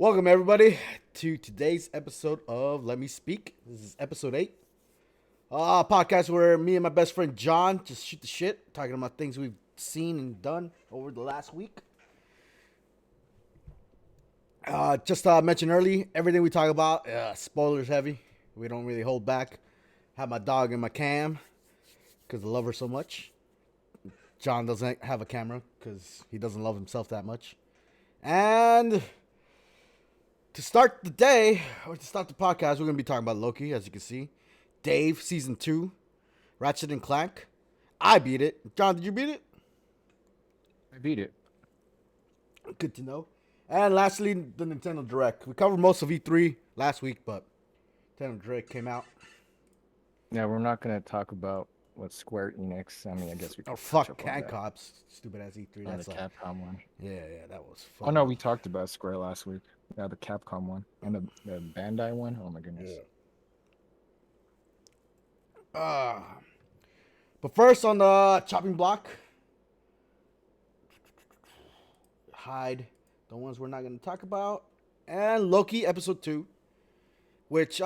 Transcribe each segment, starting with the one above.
Welcome, everybody, to today's episode of Let Me Speak. This is episode 8. Podcast where me and my best friend John just shoot the shit, talking about things we've seen and done over the last week. Just mentioned early, everything we talk about, spoilers heavy. We don't really hold back. Have my dog in my cam because I love her so much. John doesn't have a camera because he doesn't love himself that much. And to start the day, or to start the podcast, we're going to be talking about Loki, as you can see. Dave, Season 2. Ratchet and Clank. I beat it. John, did you beat it? I beat it. Good to know. And lastly, the Nintendo Direct. We covered most of E3 last week, but Nintendo Direct came out. Yeah, we're not going to talk about what Square Enix. I mean, I guess we Oh, could touch fuck, up on Cat that. Cops. Stupid ass E3. Oh, That's the like, Capcom one. yeah, that was fun. Oh, no, we talked about Square last week. Yeah, the Capcom one. And the Bandai one. Oh, my goodness. Yeah. But first on the chopping block, hide the ones we're not going to talk about, and Loki episode 2, which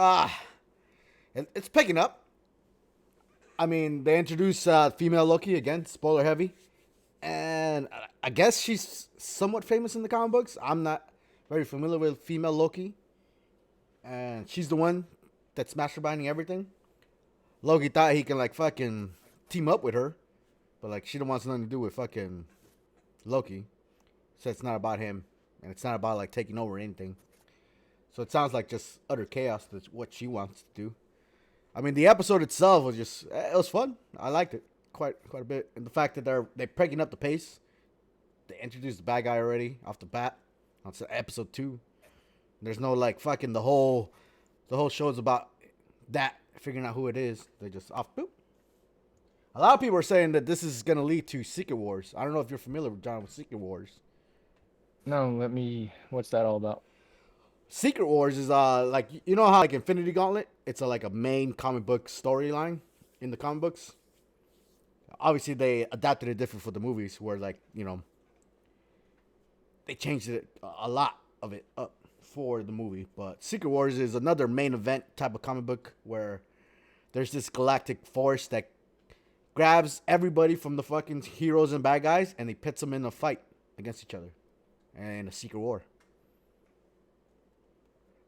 it's picking up. I mean, they introduced female Loki again, spoiler heavy, and I guess she's somewhat famous in the comic books. I'm not very familiar with female Loki, and she's the one that's masterminding everything. Loki thought he can like fucking team up with her, but like she don't want nothing to do with fucking Loki. So it's not about him, and it's not about like taking over anything. So it sounds like just utter chaos. That's what she wants to do. I mean, the episode itself was just it was fun. I liked it quite a bit, and the fact that they're picking up the pace. They introduced the bad guy already off the bat on episode 2. There's no like fucking the whole show is about that figuring out who it is. They just off boop. A lot of people are saying that this is gonna lead to Secret Wars. I don't know if you're familiar with John with Secret Wars. No, what's that all about? Secret Wars is like you know how like Infinity Gauntlet, it's like a main comic book storyline in the comic books. Obviously they adapted it different for the movies where like, you know, they changed it a lot of it up for the movie, but Secret Wars is another main event type of comic book where there's this galactic force that grabs everybody from the fucking heroes and bad guys and he pits them in a fight against each other and a secret war.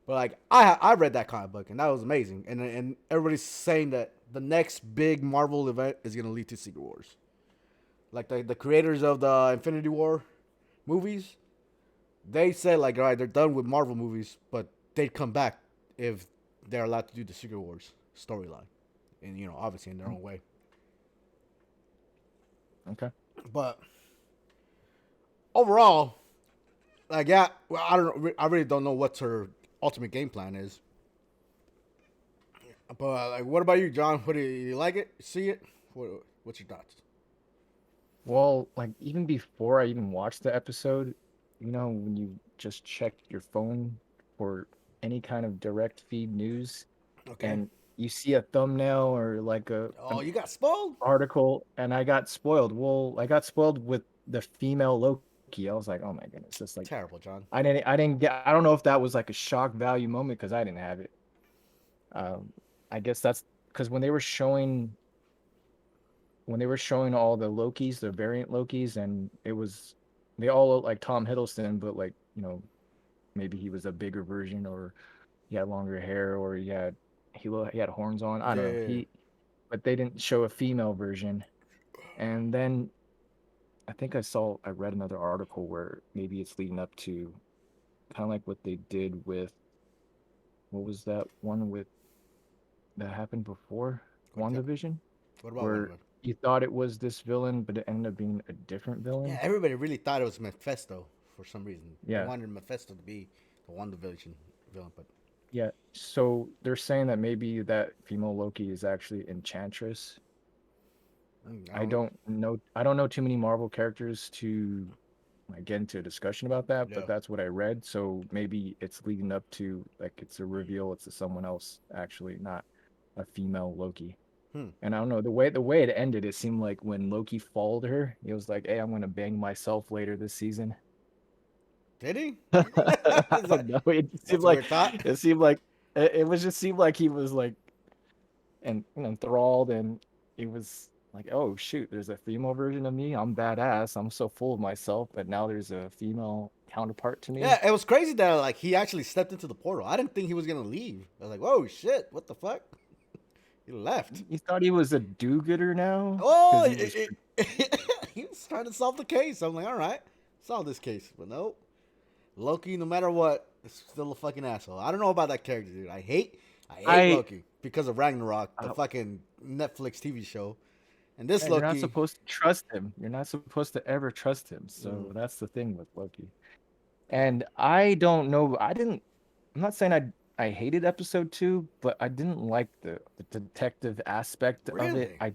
But like I read that comic book and that was amazing, and everybody's saying that the next big Marvel event is gonna lead to Secret Wars. Like the creators of the Infinity War movies, they said like, all right, they're done with Marvel movies, but they'd come back if they're allowed to do the Secret Wars storyline, and you know, obviously in their own way. Okay. But overall, like yeah, well, I really don't know what her ultimate game plan is. But like, what about you, John? What do you like it? See it? What's your thoughts? Well, like, even before I even watched the episode, when you just check your phone for any kind of direct feed news Okay. and you see a thumbnail or like Oh, an you got spoiled? article, and I got spoiled. Well, I got spoiled with the female Loki. I was like, oh my goodness, it's like Terrible, John. I don't know if that was like a shock value moment because I didn't have it. Um, I guess that's because when they were showing all the Lokis, the variant Lokis, and they all look like Tom Hiddleston, but like maybe he was a bigger version, or he had longer hair, or he had horns on. I don't know. Yeah. But they didn't show a female version. And then I think I read another article where maybe it's leading up to kind of like what they did with, what was that one with that happened before WandaVision, What about Wonder where Woman? you thought it was this villain, but it ended up being a different Yeah, villain. everybody really thought it was Mephisto for some reason. They Yeah, wanted Mephisto to be the one division villain, but yeah. So they're saying that maybe that female Loki is actually Enchantress. I I don't know. don't know. I don't know too many Marvel characters to like get into a discussion about that, Yeah. but that's what I read. So maybe it's leading up to like it's a reveal. It's a someone else actually, not a female Loki. Hmm. And I don't know the way it ended. It seemed like when Loki followed her, he was like, "Hey, I'm gonna bang myself later this season." Did he? I Is don't that, know. It just seemed that's a like weird thought. it was just seemed like he was like and enthralled, and he was like, oh shoot, there's a female version of me. I'm badass. I'm so full of myself, but now there's a female counterpart to me. Yeah, it was crazy that like he actually stepped into the portal. I didn't think he was gonna leave. I was like, whoa, shit, what the fuck? He left. You thought he was a do-gooder now Oh, because he was. he was trying to solve the case. I'm like, all right, solve this case, but no, Loki, no matter what, is still a fucking asshole. I don't know about that character, dude. I hate I. Loki because of Ragnarok, the Uh, fucking Netflix TV show, and this and you're not Loki. supposed to trust him. You're not supposed to ever trust him. Mm, So that's the thing with Loki. And I don't know. I'm not saying I hated episode 2, but I didn't like the detective aspect of it. really? I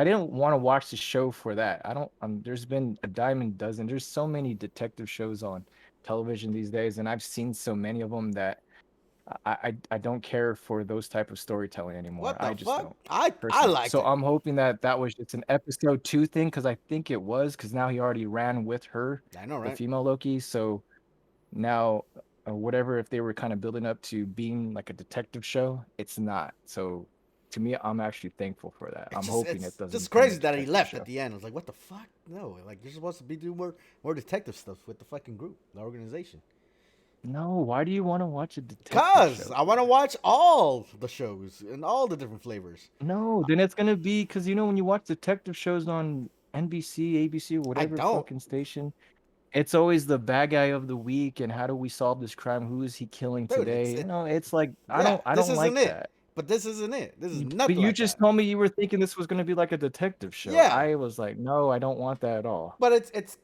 didn't want to watch the show for that. I don't there's been a dime a dozen. There's so many detective shows on television these days, and I've seen so many of them that I don't care for those type of storytelling anymore. What I the just fuck? don't I personally. liked So it. I'm hoping that that was just an episode 2 thing, because I think it was, because now he already ran with her, I know, the right? female Loki. So now, whatever, if they were kind of building up to being like a detective show, it's not. So to me, I'm actually thankful for that. I'm hoping it It's doesn't just become a crazy that he detective left at show. the end. I was like, what the fuck? No, like you're supposed to be doing more detective stuff with the fucking group, the organization. No, why do you want to watch a detective Cause show I want to then? watch all the shows and all the different flavors. No, then it's gonna be because when you watch detective shows on NBC, ABC, I whatever don't, fucking station, it's always the bad guy of the week and how do we solve this crime? Who is he killing dude. today? It's like Yeah, I this don't isn't like it. that. But this isn't it. This is But nothing you like just that. told me you were thinking this was gonna be like a detective show. Yeah, I was like, no, I don't want that at all. but it's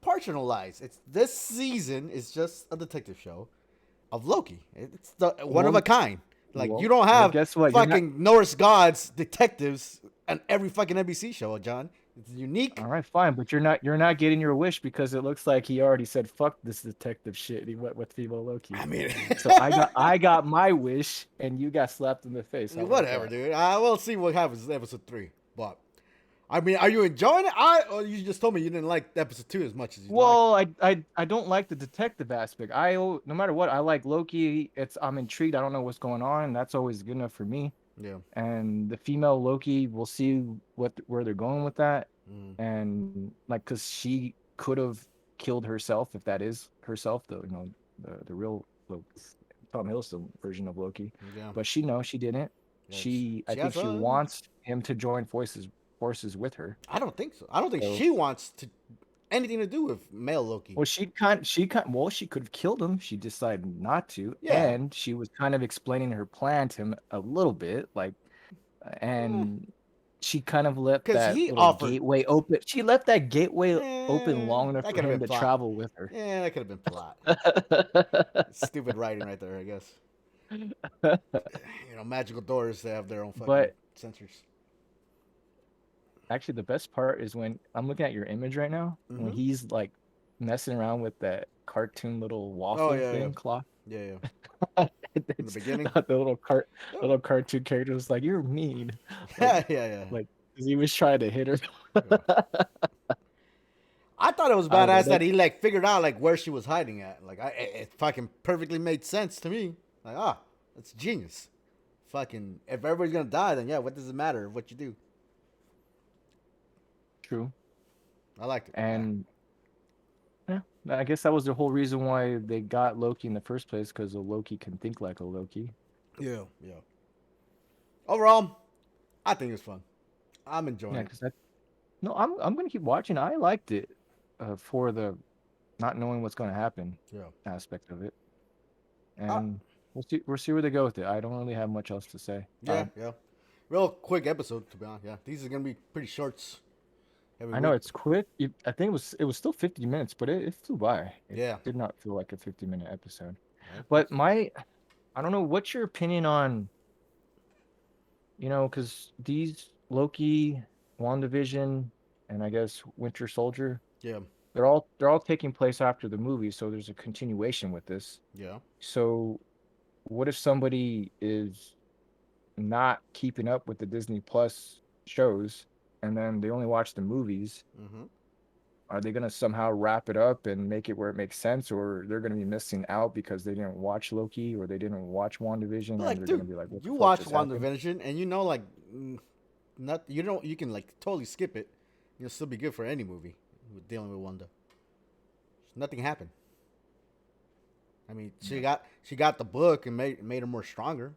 compartmentalized. It's this season is just a detective show of Loki. It's the one of Well, a kind. Like you well, don't well, have guess what? You're not. fucking Norse gods detectives on every fucking NBC show, John. It's unique. All right, fine, but you're not getting your wish, because it looks like he already said fuck this detective shit. He went with female Loki. I mean, So I got my wish, and you got slapped in the face. How about whatever, that? dude. We'll see what happens in episode 3. But I mean, are you enjoying it? Or you just told me you didn't like episode 2 as much as you liked. Well, I don't like the detective aspect. No matter what, I like Loki. I'm intrigued. I don't know what's going on, and that's always good enough for me. Yeah. And the female Loki, we'll see where they're going with that. Mm. And like, because she could have killed herself, if that is herself, the real Tom Hiddleston version of Loki. Yeah. But she didn't. Yeah. I She think has she a. wants him to join forces with her. I don't think so. I don't think So, she wants to anything to do with male Loki. well, she could have killed him. She decided not to, Yeah. and she was kind of explaining her plan to him a little bit, like, and she kind of left Because that he little offered. gateway open. She left that gateway open long enough That for could have him been to plot. travel with her. Yeah, that could have been plot. Stupid writing right there, I guess. Magical doors, they have their own fucking But sensors. actually, the best part is when I'm looking at your image right now, when Mm-hmm. he's like messing around with that cartoon little Oh, waffle yeah, yeah. thing clock. Yeah, yeah. In the It's beginning? the little Oh. little cartoon character was like, "You're mean," like Yeah, yeah, yeah. like 'cause he was trying to hit her. Yeah. I thought it was I don't know badass that that. he like figured out like where she was hiding at. Like it fucking perfectly made sense to me. Like that's genius. Fucking if everybody's gonna die, then yeah, what does it matter what you do? True. I liked it. And yeah, I guess that was the whole reason why they got Loki in the first place, because a Loki can think like a Loki. Yeah, yeah. Overall, I think it's fun. I'm enjoying Yeah, it. because no, I'm gonna keep watching. I liked it, for the not knowing what's gonna happen Yeah. aspect of it, Uh, and we'll see where they go with it. I don't really have much else to say. yeah, yeah. Real quick episode to be honest. Yeah, these are gonna be pretty shorts every I know week. it's quick. I think it was still 50 minutes, but it flew by. It Yeah. did not feel like a 50-minute episode. Yeah, But I don't know, what's your opinion on, because these Loki, WandaVision, and I guess Winter Soldier, yeah, they're all taking place after the movie, so there's a continuation with this. yeah. So what if somebody is not keeping up with the Disney Plus shows, and then they only watch the movies? Mm-hmm. Are they gonna somehow wrap it up and make it where it makes sense, or they're gonna be missing out because they didn't watch Loki or they didn't watch WandaVision But and like, they're gonna dude, be like, "What the you fuck watch just happened?" WandaVision and you know, like, not you don't you can like totally skip it. You'll still be good for any movie with dealing with Wanda. Nothing happened. I mean, she got the book and made her more stronger.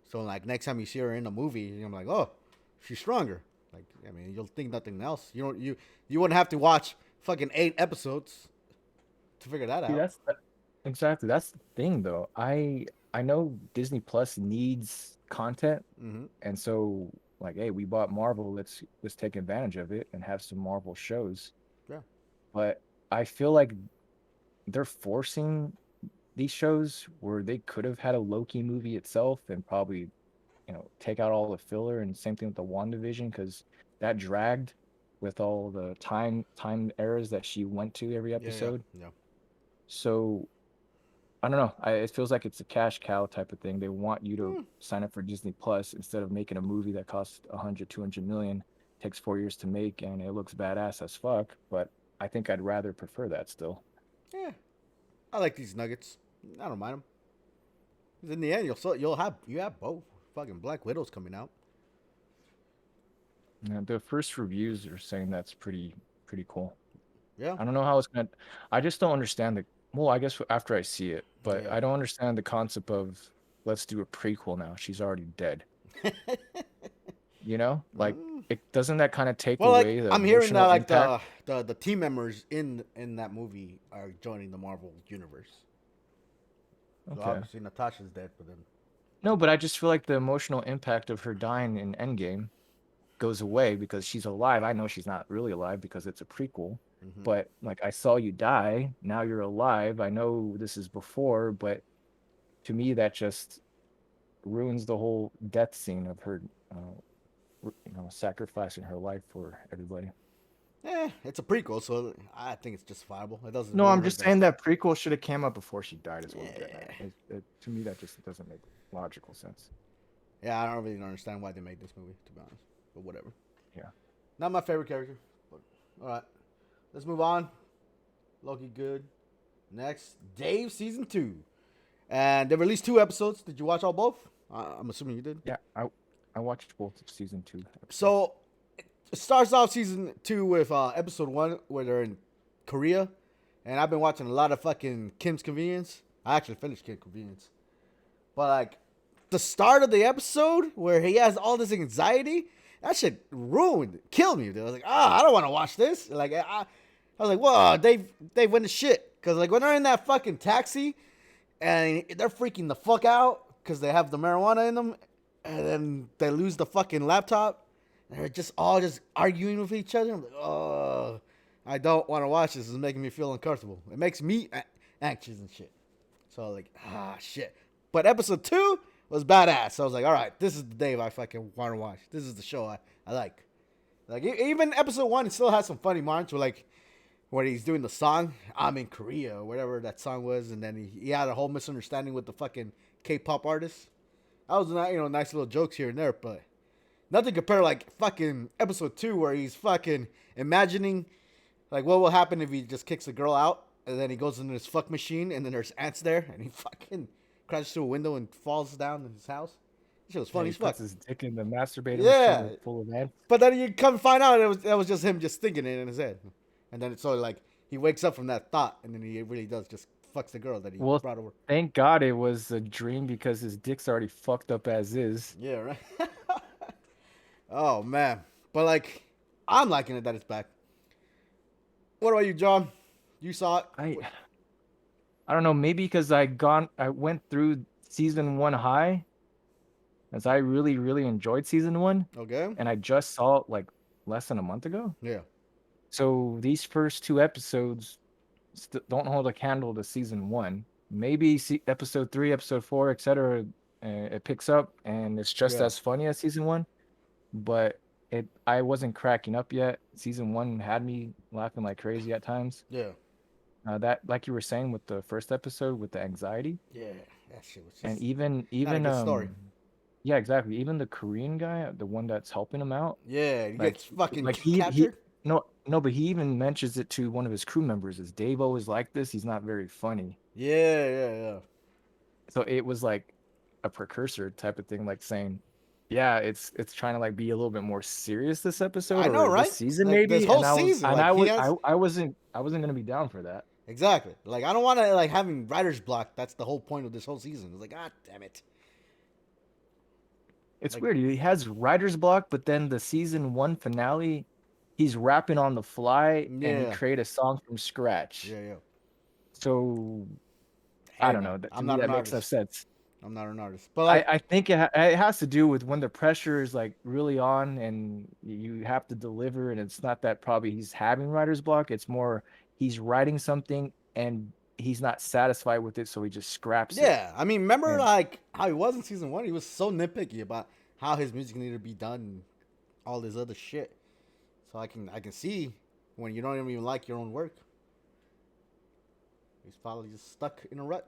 So like next time you see her in a movie, you're like, oh, she's stronger. Like I mean, you'll think nothing else. You wouldn't have to watch fucking 8 episodes to figure that See, out. exactly that's the thing though. I know Disney Plus needs content, Mm-hmm. and so like, hey, we bought Marvel, let's take advantage of it and have some Marvel shows. Yeah. But I feel like they're forcing these shows where they could have had a Loki movie itself and probably, take out all the filler, and same thing with the WandaVision because that dragged with all the time errors that she went to every Yeah. Yeah. episode. Yeah. So I don't know. It feels like it's a cash cow type of thing. They want you to Mm, sign up for Disney Plus instead of making a movie that costs 100, 200 million, takes 4 years to make, and it looks badass as fuck. But I think I'd rather prefer that still. yeah. I like these nuggets. I don't mind them. In the end, you have both. Fucking Black Widow's coming out. Yeah, the first reviews are saying that's pretty cool. Yeah. I don't know how it's gonna. I just don't understand the. Well, I guess after I see it, but Yeah. I don't understand the concept of let's do a prequel now. She's already dead. Like Mm. it doesn't that kind of take Well, like away the I'm hearing that emotional like impact? the team members in that movie are joining the Marvel universe. So Okay. obviously Natasha's dead, but then No, but I just feel like the emotional impact of her dying in Endgame goes away because she's alive. I know she's not really alive because it's a prequel, mm-hmm. but like I saw you die, now you're alive. I know this is before, but to me that just ruins the whole death scene of her, sacrificing her life for everybody. It's a prequel, so I think it's justifiable. It doesn't No, really I'm hurt just that. saying that prequel should have came up before she died, is what I'm getting at. Yeah, To me, that just doesn't make logical sense. yeah. I don't really understand why they made this movie, to be honest. But whatever. Yeah. Not my favorite character. But all right, let's move on. Loki, good. Next, Dave season 2, and they released 2 episodes. Did you watch all both? I'm assuming you did. Yeah, I watched both of season 2 episodes. So it starts off season 2 with episode 1 where they're in Korea, and I've been watching a lot of fucking Kim's Convenience. I actually finished Kim's Convenience, but like the start of the episode where he has all this anxiety, that shit killed me. Dude. I was like, I don't want to watch this. Like I was like, whoa, they went to shit because like when they're in that fucking taxi and they're freaking the fuck out because they have the marijuana in them, and then they lose the fucking laptop. And they're just all just arguing with each other. I'm like, oh, I don't want to watch this. It's making me feel uncomfortable. It makes me anxious and shit. So like, shit. But episode 2 was badass. So I was like, all right, this is the Dave I fucking want to watch. This is the show I like. Like even episode 1, it still has some funny moments where like when he's doing the song, I'm in Korea or whatever that song was, and then he had a whole misunderstanding with the fucking K-pop artist. That was nice little jokes here and there, but nothing compared to like fucking episode 2 where he's fucking imagining like what will happen if he just kicks a girl out and then he goes into his fuck machine and then there's ants there and he fucking crashes through a window and falls down in his house. This shit was Yeah, funny he as fuck. puts his dick in the masturbator machine Yeah, with full of ants. but then you come find out that was just him just thinking it in his head, and then it's sort of like he wakes up from that thought and then he really does just fucks the girl that he Well, brought over. thank God it was a dream because his dick's already fucked up as is. Yeah, right. Oh man, but like I'm liking it that it's back. What about you, John? You saw it? I I don't know, maybe because I went through season 1 high, as I really really enjoyed season 1, Okay. and I just saw it like less than a month ago. Yeah. So these first 2 episodes don't hold a candle to season 1. Maybe episode 3, episode 4, etc. It picks up and it's just Yeah. as funny as season 1, but I wasn't cracking up yet. Season 1 had me laughing like crazy at times. Yeah. That, like you were saying with the first episode with the anxiety, Yeah. That shit was and just even not a even good story. yeah, exactly. Even the Korean guy, the one that's helping him out, Yeah. He like gets fucking he captured. no No, but he even mentions it to one of his crew members. Is Dave always like this? He's not very funny. Yeah, yeah, yeah. So it was like a precursor type of thing, like saying, yeah, it's trying to like be a little bit more serious this episode I know, or this right? season Like this maybe. whole And I was season, and like I he was has I wasn't gonna be down for that. exactly. Like I don't want to like having writer's block. That's the whole point of this whole season. It's like, God damn it. It's Like, weird. He has writer's block, but then the season one finale, he's rapping on the fly and he yeah, created a song from scratch. yeah, yeah. So I Hey don't man, know. That, to I'm me, not that an makes no artist. sense. I'm not an artist. But I, like, I think it has to do with when the pressure is like really on and you have to deliver, and it's not that probably he's having writer's block. It's more he's writing something and he's not satisfied with it, so he just scraps it. yeah. I mean, remember And like how he was in season one? He was so nitpicky about how his music needed to be done, and all this other shit. So I can see when you don't even like your own work. He's probably just stuck in a rut.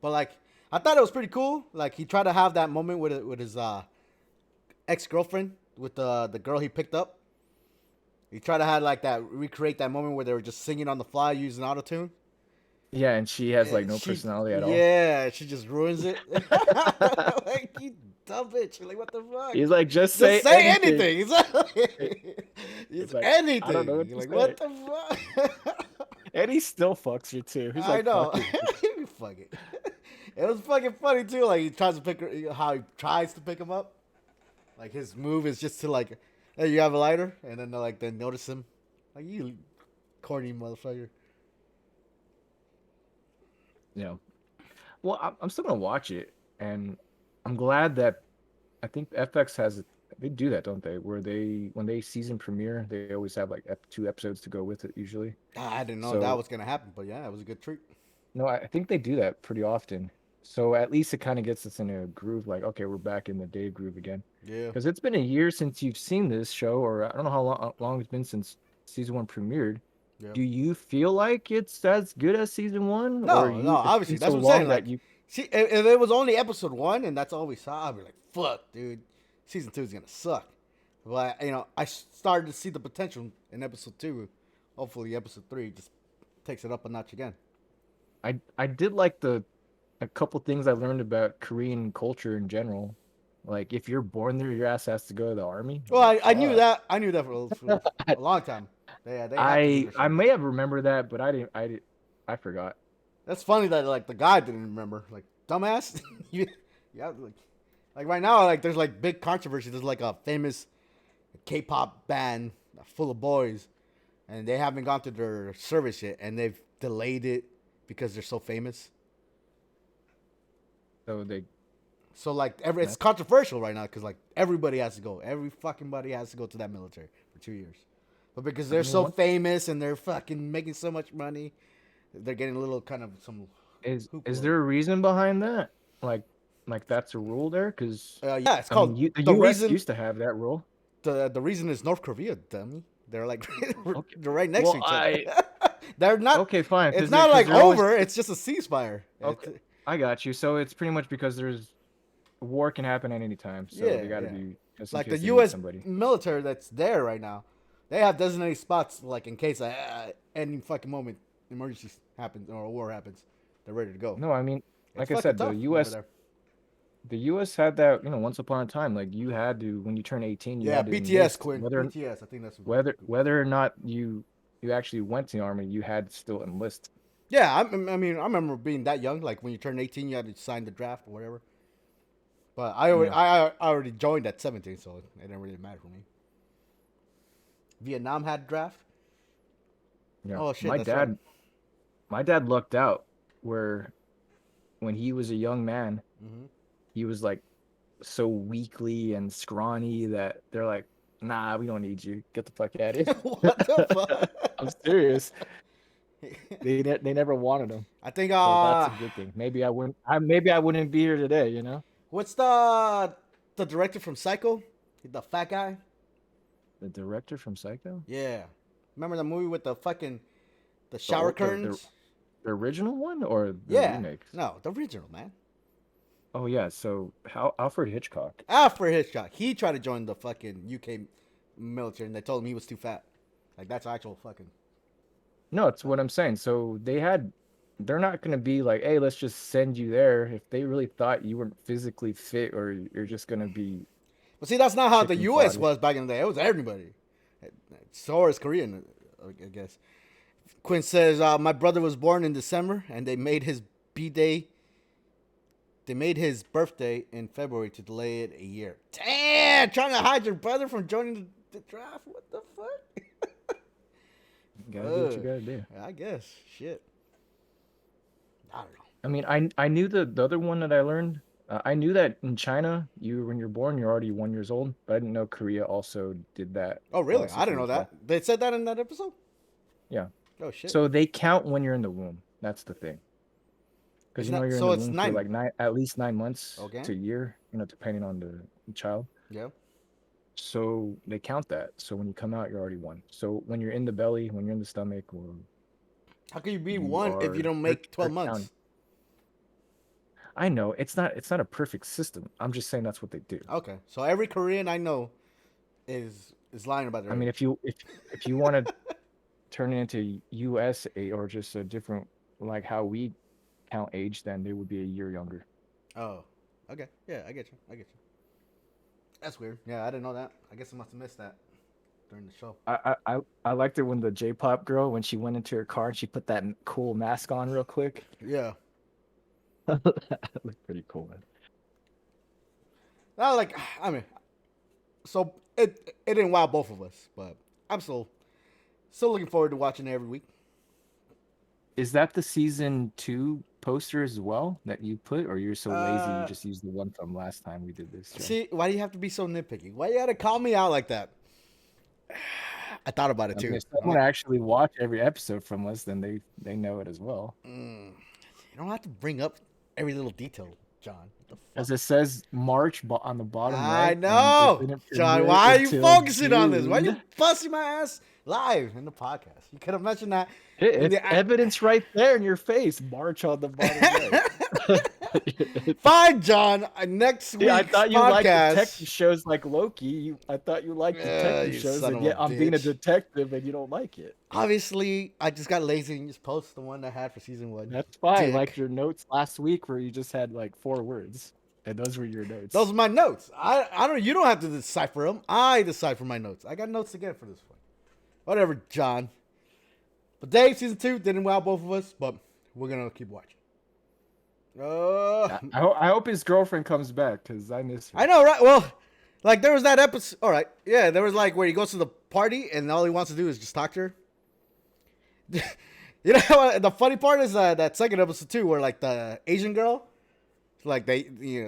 But like, I thought it was pretty cool. Like he tried to have that moment with his ex girlfriend with the girl he picked up. He tried to have like that recreate that moment where they were just singing on the fly using autotune. yeah, and she has like And no she, personality at all. yeah, she just ruins it. Like you dumb bitch. You're like, what the fuck? He's like, just Just say say anything. anything. It's It's like, I don't know anything. what You're to like, say. what the fuck? And he still fucks her too. He's I like, know. fuck it. Fuck it. It was fucking funny too. Like he tries to pick her, how he tries to pick him up. Like his move is just to like, hey, you have a lighter, and then they notice him. Like you, corny motherfucker. Yeah. Well, I'm still gonna watch it, and I'm glad that I think FX has they do that, don't they? Where they when they season premiere, they always have like two episodes to go with it usually. I didn't know that So was gonna happen, but yeah, it was a good treat. no, I think they do that pretty often. So at least it kind of gets us in a groove, like okay, we're back in the Dave groove again. Yeah. Because it's been a year since you've seen this show, or I don't know how long it's been since season one premiered. Yeah. Do you feel like it's as good as season one, or No, no, you it's obviously been that's so what I'm saying. long that Like, you see, if it was only episode one and that's all we saw, I'd be like, fuck, dude, season two is gonna suck. But I started to see the potential in episode two. Hopefully, episode three just takes it up a notch again. I did like the a couple things I learned about Korean culture in general. Like if you're born there, your ass has to go to the army. Well, Like I knew fuck. that. I knew that for a long time. They have to do their I shit. may have remembered that, but I forgot. That's funny that like the guy didn't remember. Like dumbass. Yeah, like right now, like there's like big controversy. There's like a famous K-pop band full of boys, and they haven't gone through their service yet, and they've delayed it because they're so famous. So they So like it's that controversial right now because like everybody has to go. Every fucking body has to go to that military for 2 years. But because I they're mean so what famous and they're fucking making so much money, they're getting a little kind of some is hoopla. there a reason behind that? Like like that's a rule there? Because Yeah, it's I mean called the the US reason. used to have that rule. The reason is North Korea, dummy. They're like Okay. they're right next to Well, each other. They're not. okay, fine, It's because not because like they're always over. It's just a ceasefire. okay. I got you. So it's pretty much because there's war can happen at any time, so Yeah, they got to yeah. be just in Like the case they need U.S. somebody. military that's there right now, they have designated spots like in case any fucking moment emergency happens or a war happens, they're ready to go. No, I mean, It's like I fucking said, tough over there. The U.S. had that, once upon a time. Like you had to, when you turn 18, you Yeah, had to BTS enlist. Quinn. BTS. I think that's what. Whether or not you actually went to the army, you had to still enlist. Yeah, I mean, I remember being that young. Like when you turn 18, you had to sign the draft or whatever. But Yeah, I already joined at 17, so it didn't really matter for me. Vietnam had draft. yeah. Oh shit, that's right. My dad lucked out where when he was a young man, Mm-hmm. he was like so weakly and scrawny that they're like, nah, we don't need you. Get the fuck out of What the here. I'm serious. fuck? They never wanted him. I think So that's a good thing. Maybe I wouldn't be here today. what's the director from Psycho? The fat guy? The director from Psycho? Yeah. Remember the movie with the The shower old, curtains? the original one or the Yeah. remakes? No, the original, man. Oh yeah, so how Alfred Hitchcock. Alfred Hitchcock. He tried to join the fucking UK military and they told him he was too fat. Like that's actual fucking. No, it's what I'm saying. So they're not going to be like, hey, let's just send you there if they really thought you weren't physically fit or you're just going to be But see, that's not how the chicken U.S. fodder. was back in the day. It was everybody. So is Korean, I guess. Quinn says, my brother was born in December, and they made his B-day. They made his birthday in February to delay it a year. Damn! Trying to hide your brother from joining the draft? What the fuck? You gotta do what you gotta do. I guess. Shit. I don't know. I mean, I knew the other one that I learned. I knew that in China, when you're born, you're already 1 year old. But I didn't know Korea also did that. Oh, really? Also I didn't for know as that. well. They said that in that episode? Yeah. Oh, shit. So they count when you're in the womb. That's the thing. Because Isn't that- you're so in the it's womb nine- for like at least 9 months Okay. to a year, depending on the child. Yeah. So they count that. So when you come out, you're already one. So when you're in the belly, when you're in the stomach, or How can you be you one if you don't make 12 months? counting. I know it's not a perfect system. I'm just saying that's what they do. Okay. So every Korean I know is lying about their I mean, age. if you want to turn it into USA or just a different like how we count age, then they would be a year younger. Oh. Okay. Yeah, I get you. That's weird. Yeah, I didn't know that. I guess I must have missed that during the show. I liked it when the J-pop girl, when she went into her car and she put that cool mask on real quick. Yeah. That looked pretty cool, man. So it didn't wow both of us, but I'm still looking forward to watching it every week. Is that the season 2 poster as well that you put, or you're so lazy you just used the one from last time we did this show? See, why do you have to be so nitpicky? Why you gotta call me out like that? I thought about it too. If someone actually watch every episode from us, then they know it as well. You don't have to bring up every little detail, John. What the fuck? As it says March on the bottom right. I know, John. Why are you focusing on this? Why are you busting my ass live in the podcast? You could have mentioned that. It's evidence right there in your face. March on the bottom right. Fine, John. Next week's I thought you podcast. liked detective shows like Loki. I thought you liked detective shows, and yet I'm being a detective, and you don't like it. Obviously, I just got lazy and just posted the one I had for season 1. That's fine. Like your notes last week, where you just had like 4 words, and those were your notes. Those are my notes. I don't. You don't have to decipher them. I decipher my notes. I got notes again for this one. Whatever, John. But Dave, season 2 didn't wow both of us, but we're gonna keep watching. I hope his girlfriend comes back because I miss her. I know, right? Well, like there was that episode. All right, yeah, there was like where he goes to the party and all he wants to do is just talk to her. You know what, the funny part is that second episode too, where like the Asian girl, like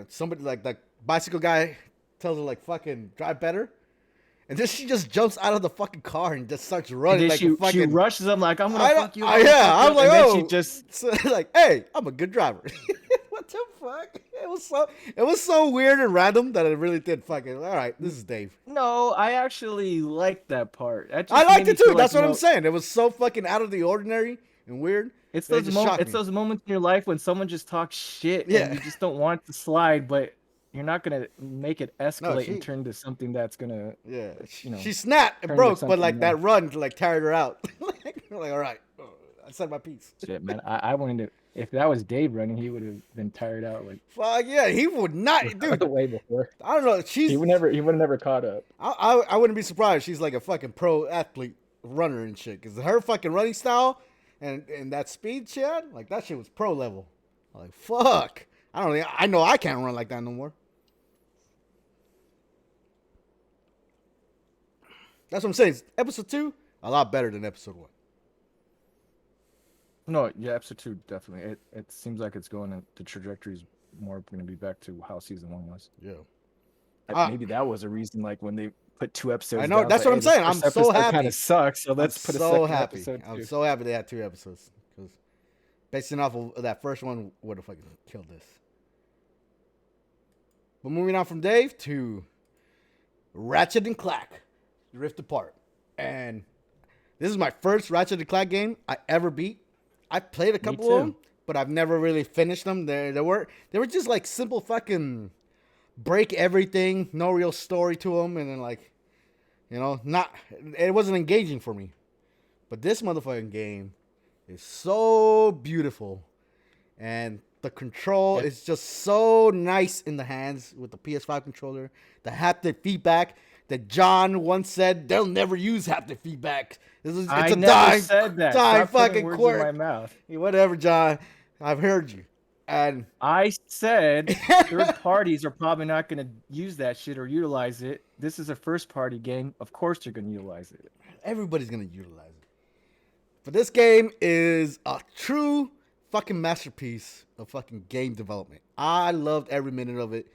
somebody like the bicycle guy tells her like fucking drive better. And then she just jumps out of the fucking car and just starts running like a fucking. She rushes him like, I'm gonna fuck you. Yeah, I'm like, and then she just like, hey, I'm a good driver. What the fuck? It was so weird and random that it really did fucking. All right, this is Dave. No, I actually liked that part. I liked it too. That's what I'm saying. It was so fucking out of the ordinary and weird. It's those moments in your life when someone just talks shit. Yeah. And you just don't want it to slide, but you're not gonna make it escalate and turn to something that's gonna. Yeah, she snapped and broke, but like that run like tired her out. Like, all right, I said my piece. Shit, man. I wanted to. If that was Dave running, he would have been tired out. Like, fuck yeah, he would not, dude. Way before. I don't know. He would have never caught up. I wouldn't be surprised. She's like a fucking pro athlete runner and shit. Cause her fucking running style and that speed she had, like that shit was pro level. I'm like fuck. I know I can't run like that no more. That's what I'm saying. Episode 2, a lot better than episode 1. No, yeah, episode 2 definitely. It seems like it's going. The trajectory is more going to be back to how season 1 was. Yeah. Maybe that was a reason. Like when they put 2 episodes. I know. That's what I'm saying. I'm so happy. Kind of sucks. So let's put a second episode. I'm so happy they had 2 episodes because based off of that first one would have fucking killed this. But moving on from Dave to Ratchet and Clack. Rift Apart. And this is my first Ratchet and Clack game I ever beat. I played a couple of them, but I've never really finished them. They were just like simple fucking break everything, no real story to them, and then like, You know, it wasn't engaging for me. But this motherfucking game is so beautiful. And the control is just so nice in the hands with the PS5 controller. The haptic feedback that John once said they'll never use haptic feedback. I never said that. Dying Stop putting fucking words quirk. in my mouth. Whatever, John. I've heard you. And I said third parties are probably not going to use that shit or utilize it. This is a first party game. Of course they're going to utilize it. everybody's going to utilize it. But this game is a true fucking masterpiece of fucking game development. I loved every minute of it.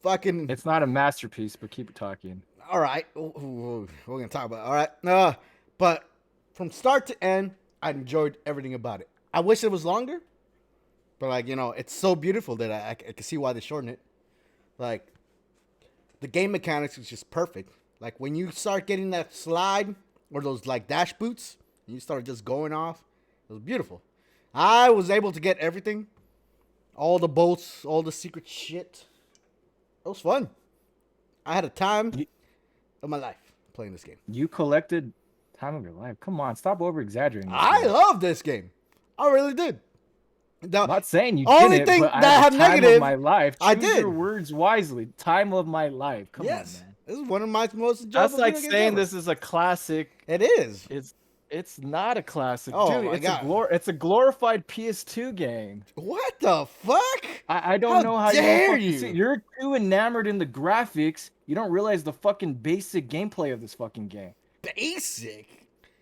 Fucking. It's not a masterpiece, but keep talking. All right. We're going to talk about it. All right. But from start to end, I enjoyed everything about it. I wish it was longer. But, like, you know, it's so beautiful that I can see why they shortened it. Like, the game mechanics is just perfect. Like, when you start getting that slide or those, like, dash boots, and you start just going off, it was beautiful. I was able to get everything. All the bolts, all the secret shit. It was fun. I had a time of my life playing this game. You collected time of your life. Come on, stop over-exaggerating. I love this game. I really did. I'm not saying you only didn't, thing but that I I had have time negative, of my life. Choose I did. your words wisely. Time of my life. Come on, man. This is one of my most enjoyable That's like video games saying ever. this is a classic. It is. It's not a classic, Oh, dude. my God. It's a glorified PS2 game. What the fuck? I don't know how dare you. You're too enamored in the graphics. You don't realize the fucking basic gameplay of this fucking game. Basic?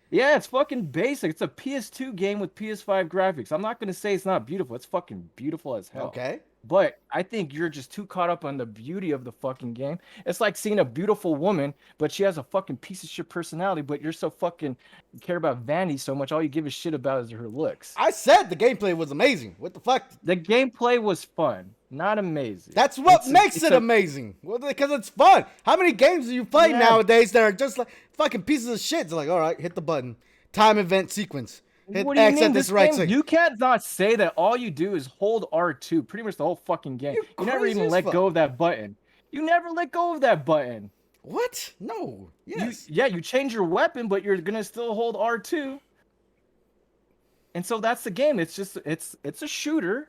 Yeah, it's fucking basic. It's a PS2 game with PS5 graphics. I'm not gonna say it's not beautiful. It's fucking beautiful as hell. Okay. But I think you're just too caught up on the beauty of the fucking game. It's like seeing a beautiful woman, but she has a fucking piece of shit personality, but you're so fucking care about vanity so much, all you give a shit about is her looks. I said the gameplay was amazing. What the fuck? The gameplay was fun, not amazing. That's what makes it amazing. Well, because it's fun. How many games do you play nowadays that are just like fucking pieces of shit? It's like, all right, hit the button. Time event sequence. Hit What do you X mean? at this right second. You can't not say that all you do is hold R2 pretty much the whole fucking game. You never even let go of that button. You never let go of that button. What? No. Yes. You change your weapon, but you're gonna still hold R2. And so that's the game. It's just it's a shooter,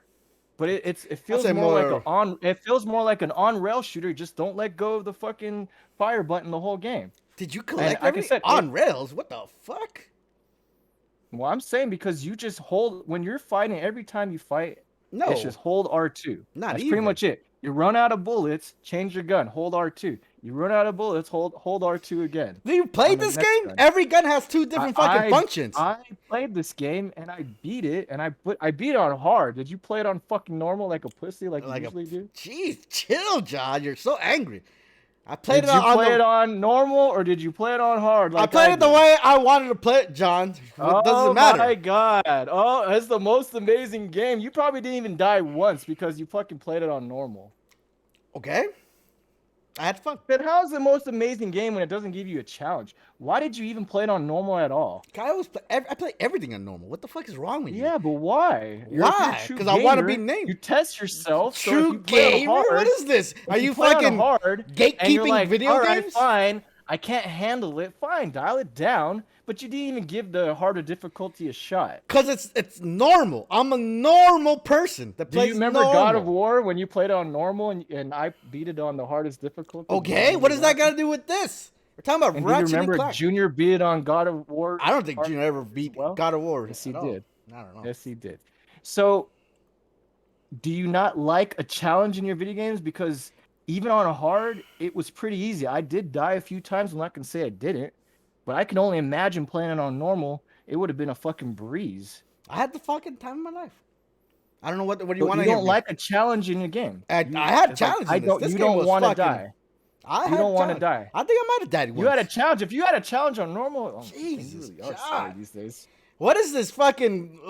but it feels more like an on-rail shooter. Just don't let go of the fucking fire button the whole game. Did you collect on rails? What the fuck? Well, I'm saying because you just hold when you're fighting. Every time you fight, it's just hold R2. That's pretty much it. You run out of bullets, change your gun, hold R2. You run out of bullets, hold R2 again. Do you play this game? Gun. Every gun has two different fucking functions. I played this game and I beat it, and I beat it on hard. Did you play it on fucking normal like a pussy like you usually do? Jeez, chill, John. You're so angry. I played it on. Did you play it on normal or did you play it on hard? I played it the way I wanted to play it, John. It doesn't matter. Oh my god! Oh, it's the most amazing game. You probably didn't even die once because you fucking played it on normal. Okay. I had fun. But how's the most amazing game when it doesn't give you a challenge? Why did you even play it on normal at all? I play everything on normal. What the fuck is wrong with you? Yeah, but why? Why? Because I want to be named. You test yourself. True gamer? What is this? Are you fucking gatekeeping video games? Alright, fine. I can't handle it. Fine, dial it down. But you didn't even give the harder difficulty a shot. Because it's normal. I'm a normal person that plays. Do you remember God of War when you played it on normal and I beat it on the hardest difficulty? Okay, what does that got to do with this? We're talking about Ratchet and Clack. Do you remember Junior beat it on God of War? I don't think Junior ever beat God of War. Yes, he did. I don't know. Yes, he did. So, do you not like a challenge in your video games? Because even on a hard, it was pretty easy. I did die a few times. I'm not going to say I didn't. But I can only imagine playing it on normal. It would have been a fucking breeze. I had the fucking time of my life. I don't know what do you want to. You don't like a challenge in the game. I had challenges. You don't want to die. You don't want to die. I think I might have died once. You had a challenge. If you had a challenge on normal, Jesus, you really are these days. What is this fucking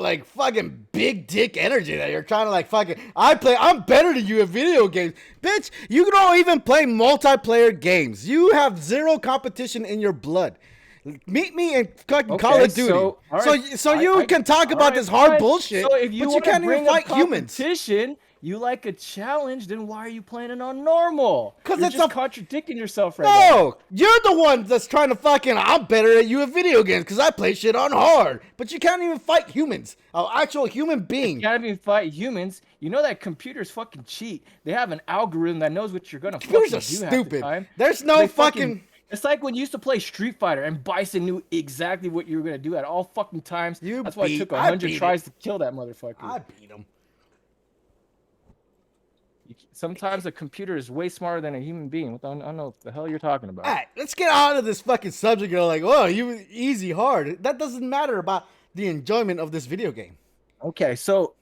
big dick energy that you're trying to I'm better than you at video games. Bitch, you don't even play multiplayer games. You have zero competition in your blood. Meet me in fucking Call Okay, of Duty. so all right, So you can talk all about right, this hard fine. bullshit, So if you but you want to can't even bring up fight humans. competition, you like a challenge, then why are you playing it on normal? 'Cause You're it's just a- contradicting yourself right now. No, you're the one that's trying to fucking. I'm better at you at video games because I play shit on hard. But you can't even fight humans, an actual human You being. can't even fight humans. You know that computers fucking cheat. They have an algorithm that knows what you're gonna Computers fucking are do half the stupid. time. There's no They fucking. It's like when you used to play Street Fighter and Bison knew exactly what you were gonna do at all fucking times. That's why it took 100 tries to kill that motherfucker. I beat him. Sometimes a computer is way smarter than a human being. I don't know what the hell you're talking about. All right, let's get out of this fucking subject. You're like, oh, you easy, hard. That doesn't matter about the enjoyment of this video game. Okay, so,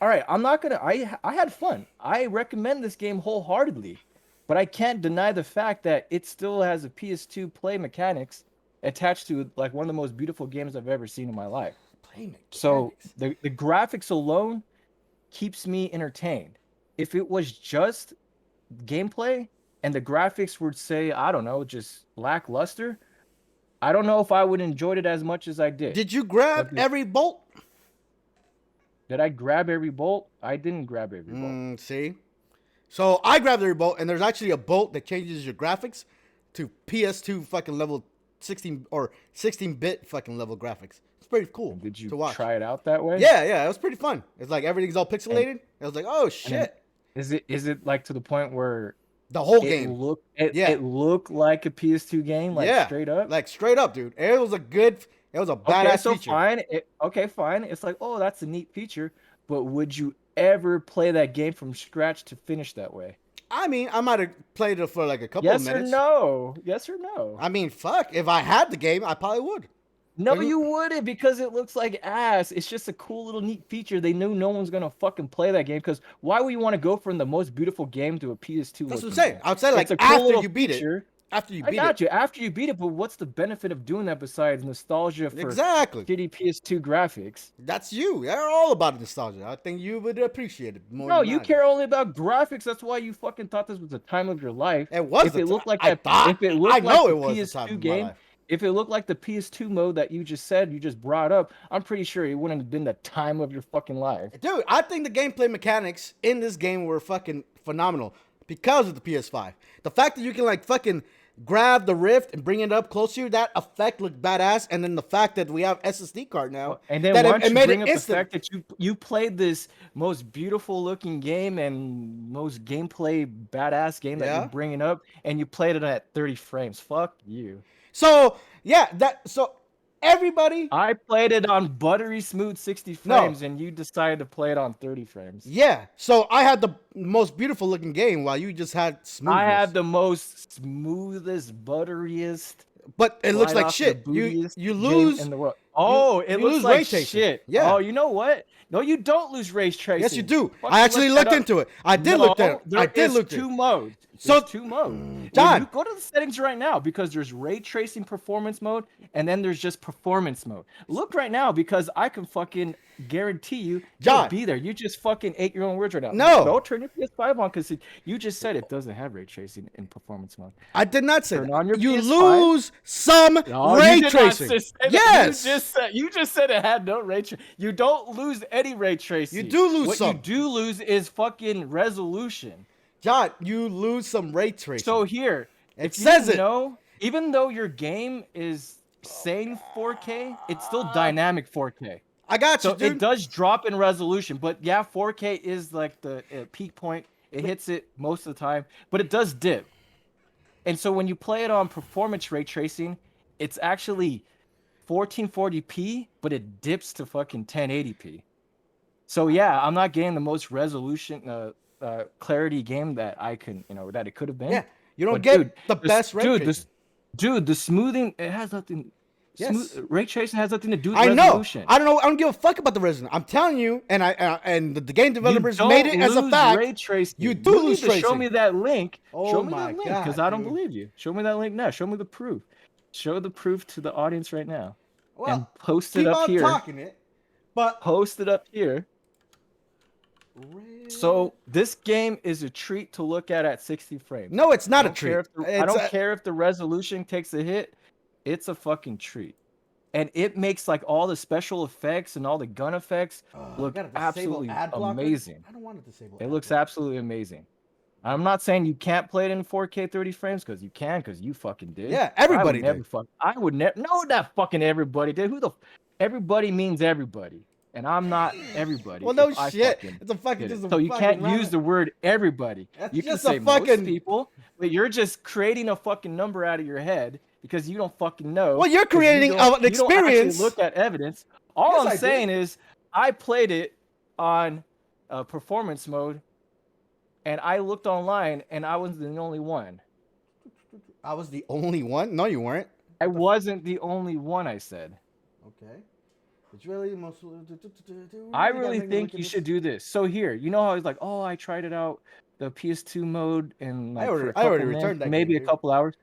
all right, I'm not gonna. I had fun. I recommend this game wholeheartedly, but I can't deny the fact that it still has a PS2 play mechanics attached to it, like one of the most beautiful games I've ever seen in my life. Play mechanics. So the graphics alone keeps me entertained. If it was just gameplay and the graphics would say, I don't know, just lackluster, I don't know if I would enjoyed it as much as I did. Did you grab every bolt? Did I grab every bolt? I didn't grab every bolt. See? So I grabbed every bolt, and there's actually a bolt that changes your graphics to PS2 fucking level 16 or 16-bit fucking level graphics. It's pretty cool. Did you to watch. try it out that way? Yeah, it was pretty fun. It's like everything's all pixelated. I was like, oh shit. Is it like to the point where the whole game it looked like a PS2 game, like straight up? Like straight up, dude. It was a badass feature. Okay, fine. It's like, oh, that's a neat feature, but would you ever play that game from scratch to finish that way? I mean, I might have played it for like a couple of minutes. Yes or no? I mean, fuck. If I had the game, I probably would. No, you wouldn't, because it looks like ass. It's just a cool little neat feature. They knew no one's gonna fucking play that game, because why would you want to go from the most beautiful game to a PS2? That's what I'm saying. I would say like after you beat it. After you beat it. I got you. After you beat it, but what's the benefit of doing that besides nostalgia for shitty PS2 graphics? That's you. They're all about nostalgia. I think you would appreciate it more. No, you care only about graphics. That's why you fucking thought this was the time of your life. It was. If it looked like that, if it looked I know like it was PS2 the time game, of my life. if it looked like the PS2 mode that you just brought up, I'm pretty sure it wouldn't have been the time of your fucking life. Dude, I think the gameplay mechanics in this game were fucking phenomenal because of the PS5. The fact that you can like fucking grab the Rift and bring it up close to you, that effect looked badass. And then the fact that we have SSD card now, and then once you bring up the fact that you played this most beautiful looking game and most gameplay badass game that you're bringing up, and you played it at 30 frames. Fuck you. So everybody, I played it on buttery smooth 60 frames, and you decided to play it on 30 frames. Yeah, so I had the most beautiful looking game while you just had smoothness. I had the most smoothest, butteriest. But it looks like shit. You lose in the world. Oh, it looks like shit. Yeah. Oh, you know what? No, you don't lose ray tracing. Yes, you do. I actually looked into it. I did look at it. I did look two modes. So two modes. John, you go to the settings right now, because there's ray tracing performance mode, and then there's just performance mode. Look right now, because I can fucking guarantee you, John, you'll be there. You just fucking ate your own words right now. No, turn your PS5 on, because you just said it doesn't have ray tracing in performance mode. I did not say that. On your you PS5. Lose some ray tracing. Yes, you just said it had no ray tracing. You don't lose any ray tracing. You do lose some. What you do lose is fucking resolution. John, you lose some ray tracing. So here, it says it. Even though your game is saying 4K, it's still dynamic 4K. I got you, so dude. It does drop in resolution, but yeah, 4K is like the peak point. It hits it most of the time, but it does dip. And so when you play it on performance ray tracing, it's actually 1440p, but it dips to fucking 1080p. So yeah, I'm not getting the most resolution, clarity game that I can, that it could have been. Yeah, you don't get the best ray tracing. Dude, the smoothing, it has nothing. Yes. Ray tracing has nothing to do with resolution. I know. I don't give a fuck about the resolution. I'm telling you, and the game developers made it as a fact. Ray tracing. You do lose tracing. Show me that link. Oh show me my that link, god! Because I don't believe you. Show me that link now. Show me the proof. Show the proof to the audience right now. Well, and post it up here. But post it up here. So this game is a treat to look at 60 frames. No, it's not a treat. I don't care if the resolution takes a hit. it's a fucking treat. And it makes like all the special effects and all the gun effects I look gotta disable absolutely ad blocker. amazing. I don't want to disable It ad looks blocker. absolutely amazing. I'm not saying you can't play it in 4K 30 frames because you can, because you fucking did. Yeah, But everybody did. I would never. No, that fucking everybody did. Everybody means everybody, and I'm not everybody. Well, no if I shit. fucking It's a fucking did it. just a So you fucking can't use the word everybody. That's You can just a say most fucking. people, but you're just creating a fucking number out of your head because you don't fucking know. Well, you're 'cause creating an you don't actually experience. look at evidence. All Yes, I'm I saying did. is I played it on performance mode, and I looked online, and I was the only one. I was the only one. No, you weren't. I wasn't the only one, I said. Okay. It's really most. I really think you should do this. So here, you know how it's like, oh, I tried it out, the PS2 mode, and like for a couple already minutes, returned that maybe game, a dude. couple hours.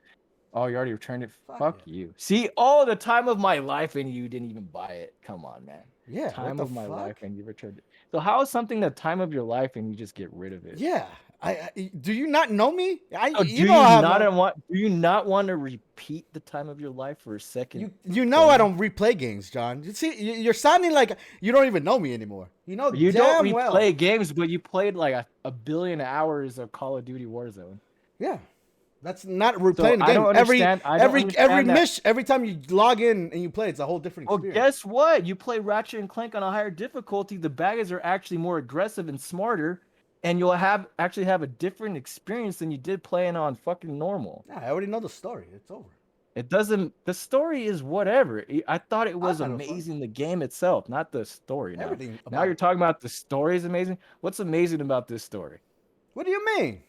Oh, you already returned it? Fuck yeah. you. See, all the time of my life and you didn't even buy it. Come on, man. Yeah. Time of my life and you returned it. So how is something the time of your life and you just get rid of it? Yeah. I do you not know me? Do you not want to repeat the time of your life for a second? You know I don't replay games, John. You see, you're sounding like you don't even know me anymore. You know, you damn don't replay well. games, but you played like a billion hours of Call of Duty Warzone. Yeah, that's not replaying the game. I don't understand. Every time you log in and you play, it's a whole different experience. Well, guess what? You play Ratchet and Clank on a higher difficulty. The baddies are actually more aggressive and smarter. And you'll actually have a different experience than you did playing on fucking normal. Yeah, I already know the story. It's over. It doesn't. The story is whatever. I thought it was amazing. The game itself, not the story. Now you're talking about the story is amazing. What's amazing about this story? What do you mean?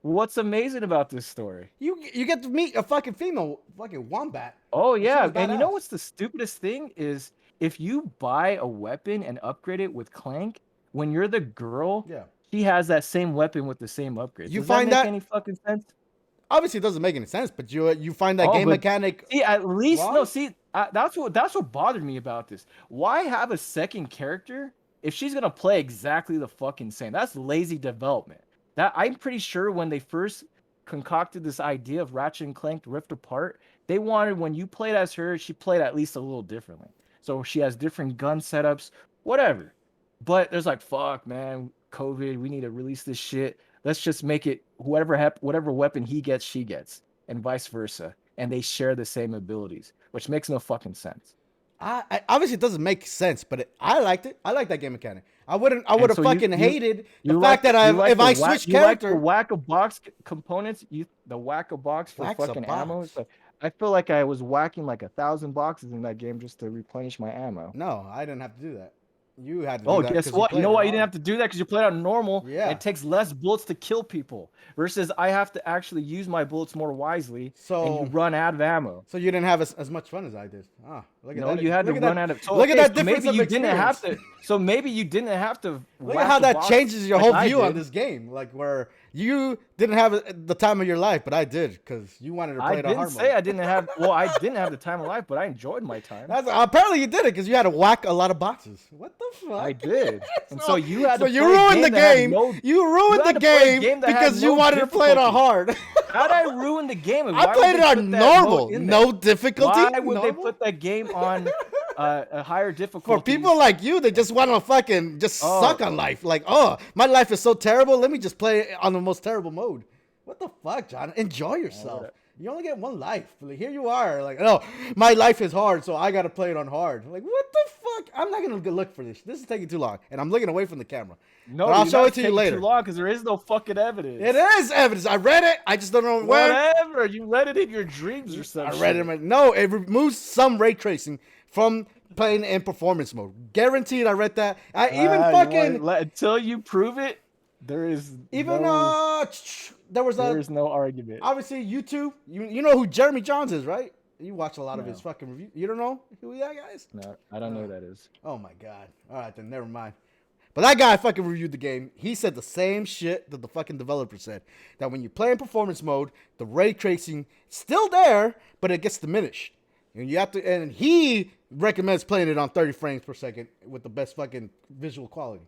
What's amazing about this story? You get to meet a fucking female fucking wombat. Oh yeah, and you know what's the stupidest thing is if you buy a weapon and upgrade it with Clank. When you're the girl, she has that same weapon with the same upgrades. You Does find that make any fucking sense? Obviously, it doesn't make any sense, but you find that game mechanic. See, at least wrong? No. See, that's what bothered me about this. Why have a second character if she's gonna play exactly the fucking same? That's lazy development. That I'm pretty sure when they first concocted this idea of Ratchet and Clank Rift Apart, they wanted when you played as her, she played at least a little differently. So she has different gun setups, whatever. But there's like, fuck, man, COVID, we need to release this shit. Let's just make it whatever weapon he gets, she gets, and vice versa. And they share the same abilities, which makes no fucking sense. I obviously it doesn't make sense, but I liked it. I like that game mechanic. I would have fucking hated the fact that if I switch character, the whack-a-box components, the whack-a-box for fucking ammo. I feel like I was whacking like 1,000 boxes in that game just to replenish my ammo. No, I didn't have to do that. You had to. Oh, guess what? You know why you didn't have to do that? Because you played on normal. Yeah. And it takes less bullets to kill people. Versus I have to actually use my bullets more wisely. And you run out of ammo. So you didn't have as much fun as I did. Ah, look at that. No, you had to run out of. Look at that difference of experience. Didn't have to. So maybe you didn't have to. Look at how that changes your whole view on this game. Like where you didn't have the time of your life, but I did because you wanted to play it on hard mode. I didn't have. Well, I didn't have the time of life, but I enjoyed my time. Apparently you did it because you had to whack a lot of boxes. What the fuck? I did. And so you had to. So you ruined the game. You ruined the game because you wanted to play it on hard. How'd I ruin the game? I played it on normal, no difficulty. Why would they put that game on a higher difficulty? For people like you, they just want to fucking suck on life. Like, oh, my life is so terrible. Let me just play on the most terrible mode. What the fuck, John? Enjoy yourself. You only get one life. Like, here you are. Like, oh, my life is hard, so I got to play it on hard. Like, what the fuck? I'm not going to look for this. This is taking too long. And I'm looking away from the camera. No, but I'll show it to you later. Too long because there is no fucking evidence. It is evidence. I read it. I just don't know where. Whatever. You read it in your dreams or something. I read it. No, it removes some ray tracing from playing in performance mode. Guaranteed. I read that. Until you prove it, there is there is no argument. Obviously, YouTube. You know who Jeremy Johns is, right? You watch a lot of his fucking reviews. You don't know who that guy is? No, I don't know who that is. Oh my god. All right, then never mind. But that guy fucking reviewed the game. He said the same shit that the fucking developer said. That when you play in performance mode, the ray tracing still there, but it gets diminished. And you have to. And he recommends playing it on 30 frames per second with the best fucking visual quality.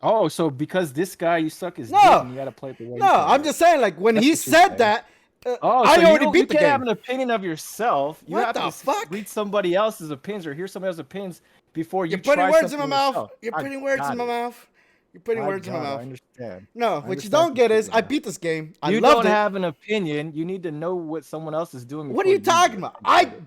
Oh, so because this guy, you suck his dick and you gotta play it the way. No, I'm just saying, like when he said that, Oh, so I already you beat the can't have game. an opinion of yourself. You What have the to fuck? read somebody else's opinions or hear somebody else's opinions before You're you putting try words in my something mouth. yourself. You're I putting words in got my it. mouth. You're putting I words in my got it. I mouth. understand. No, I what you understand don't get is completely I now. beat this game. I You loved don't it. have an opinion. You need to know what someone else is doing What are before you you do talking it. about? I I get it.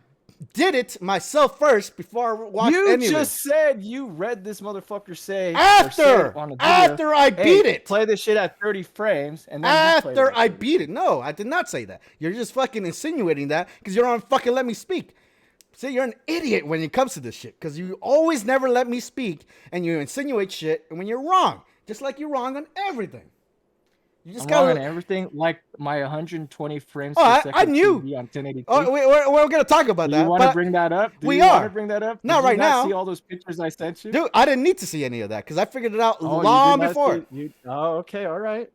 did it myself first before I watched You any of just this. said you read this motherfucker say or said After, on a video, after I hey, beat it. play this shit at 30 frames, and then you played it After at I 30 beat it. frames. No, I did not say that. You're just fucking insinuating that because you don't fucking let me speak. See, you're an idiot when it comes to this shit because you always never let me speak and you insinuate shit when you're wrong. Just like you're wrong on everything. You just I'm wrong on gotta. everything, like my 120 frames Oh, per I second knew. TV on Oh, 1080p. we're gonna talk about You that, want to but bring that up? Do we you want to are. bring that up? Did Not you right not see now. all those pictures I sent you? Dude, I didn't need to see any of that because I figured it out Oh, you did long not before. see you. Oh, okay, all right.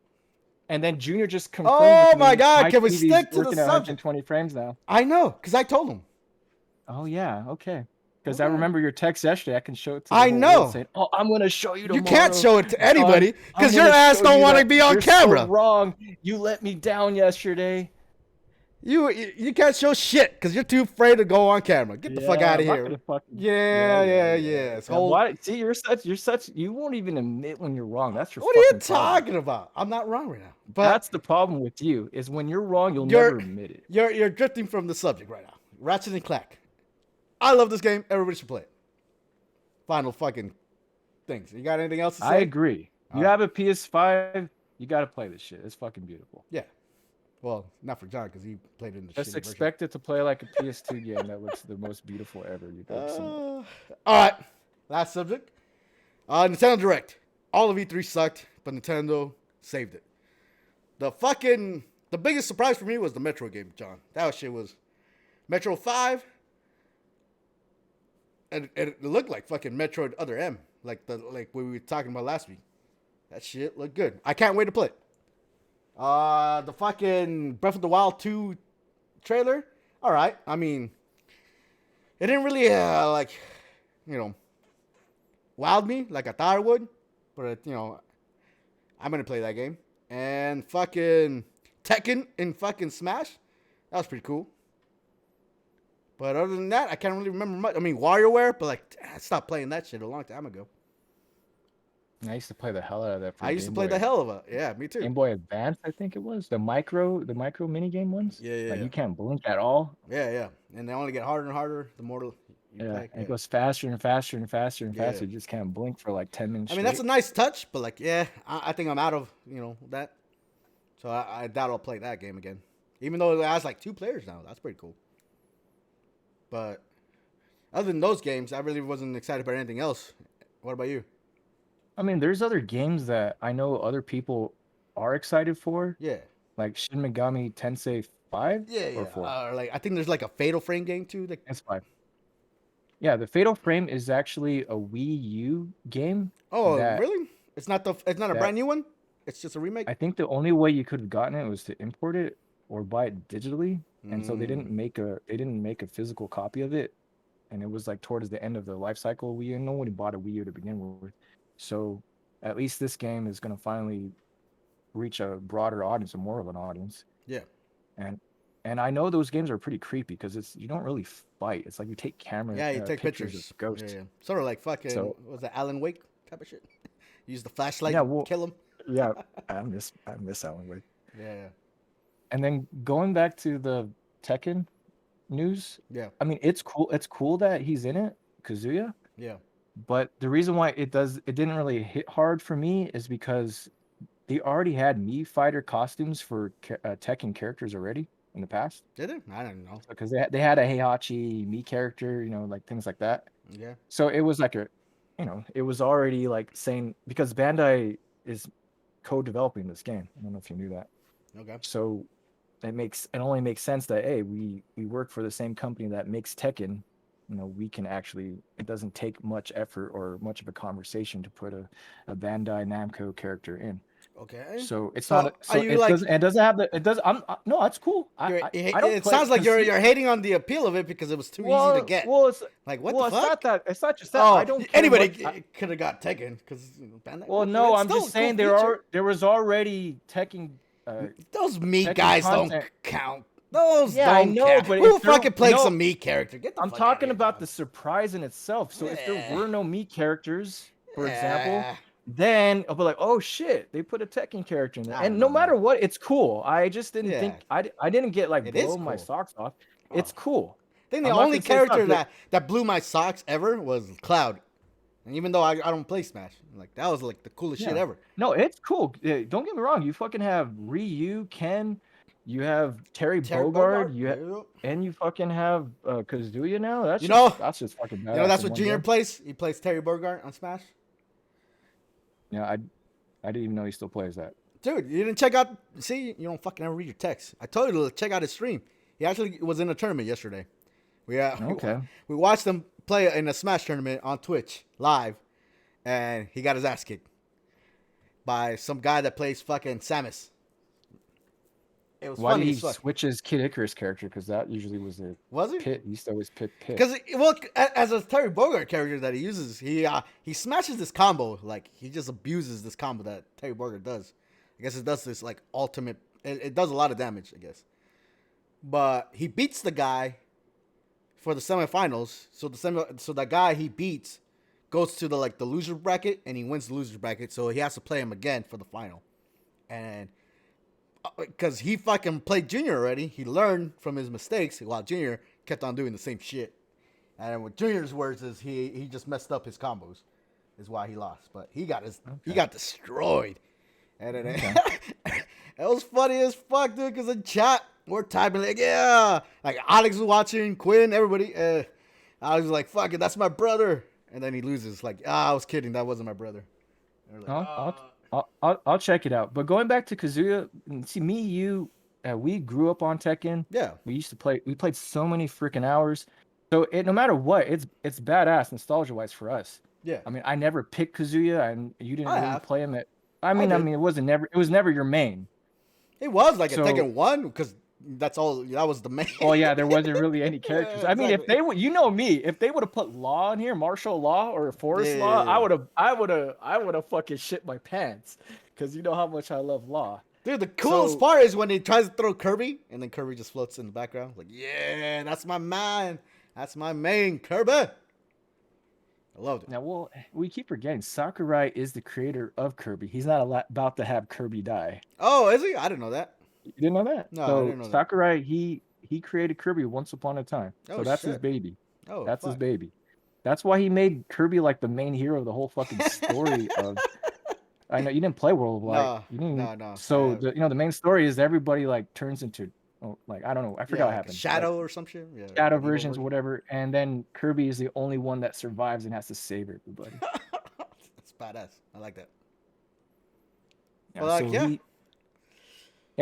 And then Junior just confirmed Oh with my me God, my can we TV's stick to the working at subject? 120 frames now. I know, because I told him. Oh yeah, okay. Because I Okay. remember your text yesterday. I can show it to the I whole world know. saying, "Oh, I'm gonna show you You can't tomorrow, show it to John. anybody I'm because your gonna ass show don't you want to that be on you're so camera. wrong. You let me down yesterday." You can't show shit because you're too afraid to go on camera. Get the fuck Yeah, out I'm of not here. gonna fucking. Yeah, Yeah, yeah, yeah, yeah. yeah. It's Yeah, whole. why? See, you're such. You won't even admit when you're wrong. That's your What are you fucking problem. talking about? I'm not wrong right now. But That's the problem with you. Is when you're wrong, you'll you're never admit it. you're drifting from the subject right now. Ratchet and Clack. I love this game. Everybody should play it. Final fucking things. You got anything else to say? I agree. All You right. have a PS5, you got to play this shit. It's fucking beautiful. Yeah. Well, not for John because he played it in the Just shitty version. expect it to play like a PS2 game that looks the most beautiful ever you've ever seen. All right. Last subject. Nintendo Direct. All of E3 sucked, but Nintendo saved it. The biggest surprise for me was the Metro game, John. That shit was Metro 5. And it looked like fucking Metroid Other M. Like we were talking about last week. That shit looked good. I can't wait to play it. The fucking Breath of the Wild 2 trailer. All right. I mean, it didn't really wowed me like I thought it would. But I'm gonna play that game. And fucking Tekken in fucking Smash. That was pretty cool. But other than that, I can't really remember much. I mean, WarioWare, but I stopped playing that shit a long time ago. I used to play the hell out of that. I used to play the hell of it. Yeah, me too. Game Boy Advance, I think it was the micro mini game ones. Yeah. Like you can't blink at all. Yeah. And they only get harder and harder the more you play. And it goes faster and faster and faster and faster. Yeah. You just can't blink for like 10 minutes. I mean, that's a nice touch, but I think I'm out of that. So I doubt I'll play that game again. Even though it has like 2 players now, that's pretty cool. But other than those games, I really wasn't excited about anything else. What about you? I mean, there's other games that I know other people are excited for. Yeah. Like Shin Megami Tensei 5 Yeah. or 4. I think there's like a Fatal Frame game too. It's 5. Yeah, the Fatal Frame is actually a Wii U game. Oh, really? It's not a brand new one? It's just a remake? I think the only way you could have gotten it was to import it or buy it digitally. And so they didn't make a physical copy of it. And it was like towards the end of the life cycle of Wii U. No one bought a Wii U to begin with. So at least this game is going to finally reach a broader audience, or more of an audience. Yeah. And I know those games are pretty creepy because you don't really fight. It's like you take cameras. Yeah, you take pictures of ghosts. Yeah. Sort of like fucking, what was that, Alan Wake type of shit? Use the flashlight and kill him. Yeah, I miss Alan Wake. Yeah. And then going back to the Tekken news. Yeah. I mean, it's cool. It's cool that he's in it, Kazuya. Yeah. But the reason why it didn't really hit hard for me is because they already had Mii Fighter costumes for Tekken characters already in the past. Did it? I don't know. Because they had a Heihachi Mii character, like things like that. Yeah. So it was like it was already like saying, because Bandai is co-developing this game. I don't know if you knew that. Okay. So it only makes sense that, hey, we work for the same company that makes Tekken. We can actually, it doesn't take much effort or much of a conversation to put a Bandai Namco character in. Okay. So it's So not. are you it doesn't have the. It does. No, that's cool. I don't it play sounds like because you're hating on the appeal of it because it was too easy to get. Well, it's like what well, the fuck? It's not just that. Oh, I don't. Anybody could have got Tekken because Bandai. Well, no, I'm just saying there was already Tekken Those Mii Tekken guys don't content. count. Those Yeah, I don't know, count. but Who if there fucking plays no, some Mii character? Get the I'm fuck out of talking here, about dog. the surprise in itself. So if there Yeah. were no Mii characters, for example, Yeah. then I'll be like, oh shit, they put a Tekken character in there. I don't And no know, man. matter what, it's cool. I just didn't Yeah. think I didn't get like It is blowing my cool. socks off. Oh. It's cool. I think the I'm not only gonna say it's not character good. that blew my socks ever was Cloud. And even though I don't play Smash, like that was like the coolest shit Yeah. ever. No, it's cool. Don't get me wrong. You fucking have Ryu, Ken, you have Terry Terry Bogard, Bogard. Yep. and you fucking have Kazuya now. You know, That's just fucking you know badass that's in what one Junior game. plays. He plays Terry Bogard on Smash. Yeah, I didn't even know he still plays that. Dude, you didn't check out. See, you don't fucking ever read your text. I told you to check out his stream. He actually was in a tournament yesterday. Okay. We watched him play in a Smash tournament on Twitch live, and he got his ass kicked by some guy that plays fucking Samus. It was Why did funny he as fuck. switch his Kid Icarus character? Because that usually was a Was he? Pit. He used to always pick Pit. Because well, as a Terry Bogard character that he uses, he smashes this combo, like he just abuses this combo that Terry Bogard does. I guess it does this like ultimate. It does a lot of damage, I guess. But he beats the guy for the semifinals. So that guy he beats goes to the loser bracket, and he wins the loser bracket. So he has to play him again for the final. And because he fucking played Junior already, he learned from his mistakes while Junior kept on doing the same shit. And what Junior's words is he just messed up his combos, is why he lost. But he got destroyed. And then it was funny as fuck, dude. Because in chat we're typing like, yeah, like Alex was watching, Quinn, everybody. I was like, fuck it, that's my brother. And then he loses. Like, I was kidding, that wasn't my brother. Like, I'll check it out. But going back to Kazuya, see me, you, we grew up on Tekken. Yeah. We used to play. We played so many freaking hours. So no matter what, it's badass nostalgia wise for us. Yeah. I mean, I never picked Kazuya, and you didn't really play him at. I mean, it was never your main. It was like a Tekken 1 because that was the main. Oh yeah, there wasn't really any characters. Yeah, exactly. I mean, if they would, you know me, if they would have put Law in here, Martial Law or Forest Law, I would have fucking shit my pants because you know how much I love Law. Dude, the coolest part is when he tries to throw Kirby and then Kirby just floats in the background. Like, yeah, that's my man. That's my main, Kirby. I loved it. Now, well, we keep forgetting Sakurai is the creator of Kirby. He's not about to have Kirby die. Oh, is he? I didn't know that. You didn't know that? No, so I didn't know that. Sakurai, he created Kirby once upon a time. So that's his baby. Oh, that's his baby. That's why he made Kirby like the main hero of the whole fucking story of. I know you didn't play World of Light. No. So the main story is everybody like turns into I don't know. I forgot what happened. Shadow or some shit. Yeah, shadow versions or whatever. And then Kirby is the only one that survives and has to save everybody. That's badass. I like that. Yeah, well, so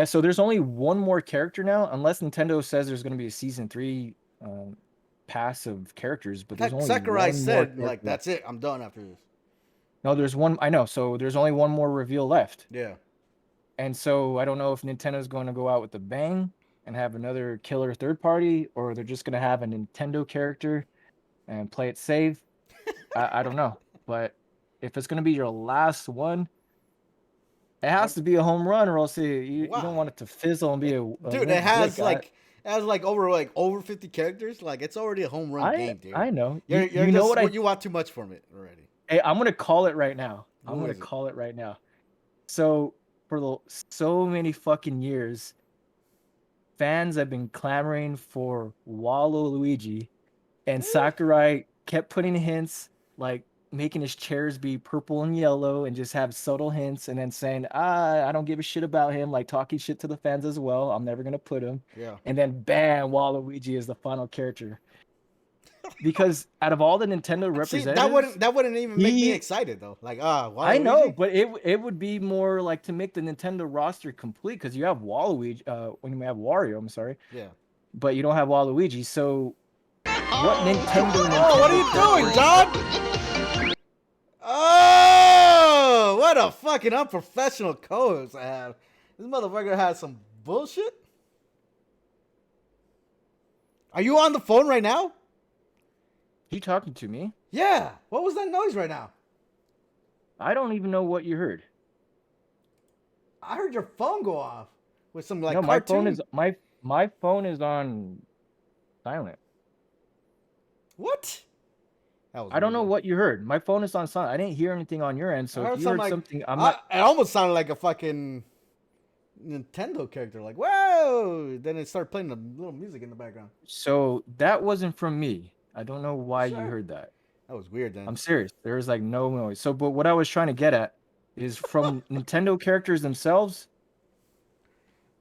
so there's only one more character now, unless Nintendo says there's going to be a season 3 pass of characters. But there's only Sakurai said more that's it. I'm done after this. No, there's one. I know. So there's only one more reveal left. Yeah. And so I don't know if Nintendo's going to go out with a bang and have another killer third party, or they're just going to have a Nintendo character and play it safe. I don't know. But if it's going to be your last one, it has to be a home run, or else you don't want it to fizzle and be a dude. It has over 50 characters. Like it's already a home run game, dude. I know. You know what you want too much from it already. Hey, I'm gonna call it right now. So for so many fucking years, fans have been clamoring for Waluigi, and Sakurai kept putting hints like making his chairs be purple and yellow and just have subtle hints, and then saying, I don't give a shit about him, like talking shit to the fans as well. I'm never gonna put him. Yeah. And then bam, Waluigi is the final character. Because out of all the Nintendo representatives, that wouldn't even make me excited though. Like, Waluigi? I know, but it would be more like to make the Nintendo roster complete because you have Waluigi, when you have Wario, I'm sorry. Yeah. But you don't have Waluigi, so what Nintendo? Oh, what are you doing, John? Oh, what a fucking unprofessional co-host I have. This motherfucker has some bullshit. Are you on the phone right now? You talking to me? Yeah. What was that noise right now? I don't even know what you heard. I heard your phone go off. with some like No, my phone cartoon. is my phone is on silent. What? That was I don't weird know then. what you heard. My phone is on silent. I didn't hear anything on your end. I So if heard you something heard like something, I'm not. it almost sounded like a fucking Nintendo character. Like whoa! Then it started playing the little music in the background. So that wasn't from me. I don't know You why you sure? heard that. That was weird then. I'm serious. There was like no noise. So, but what I was trying to get at is from Nintendo characters themselves.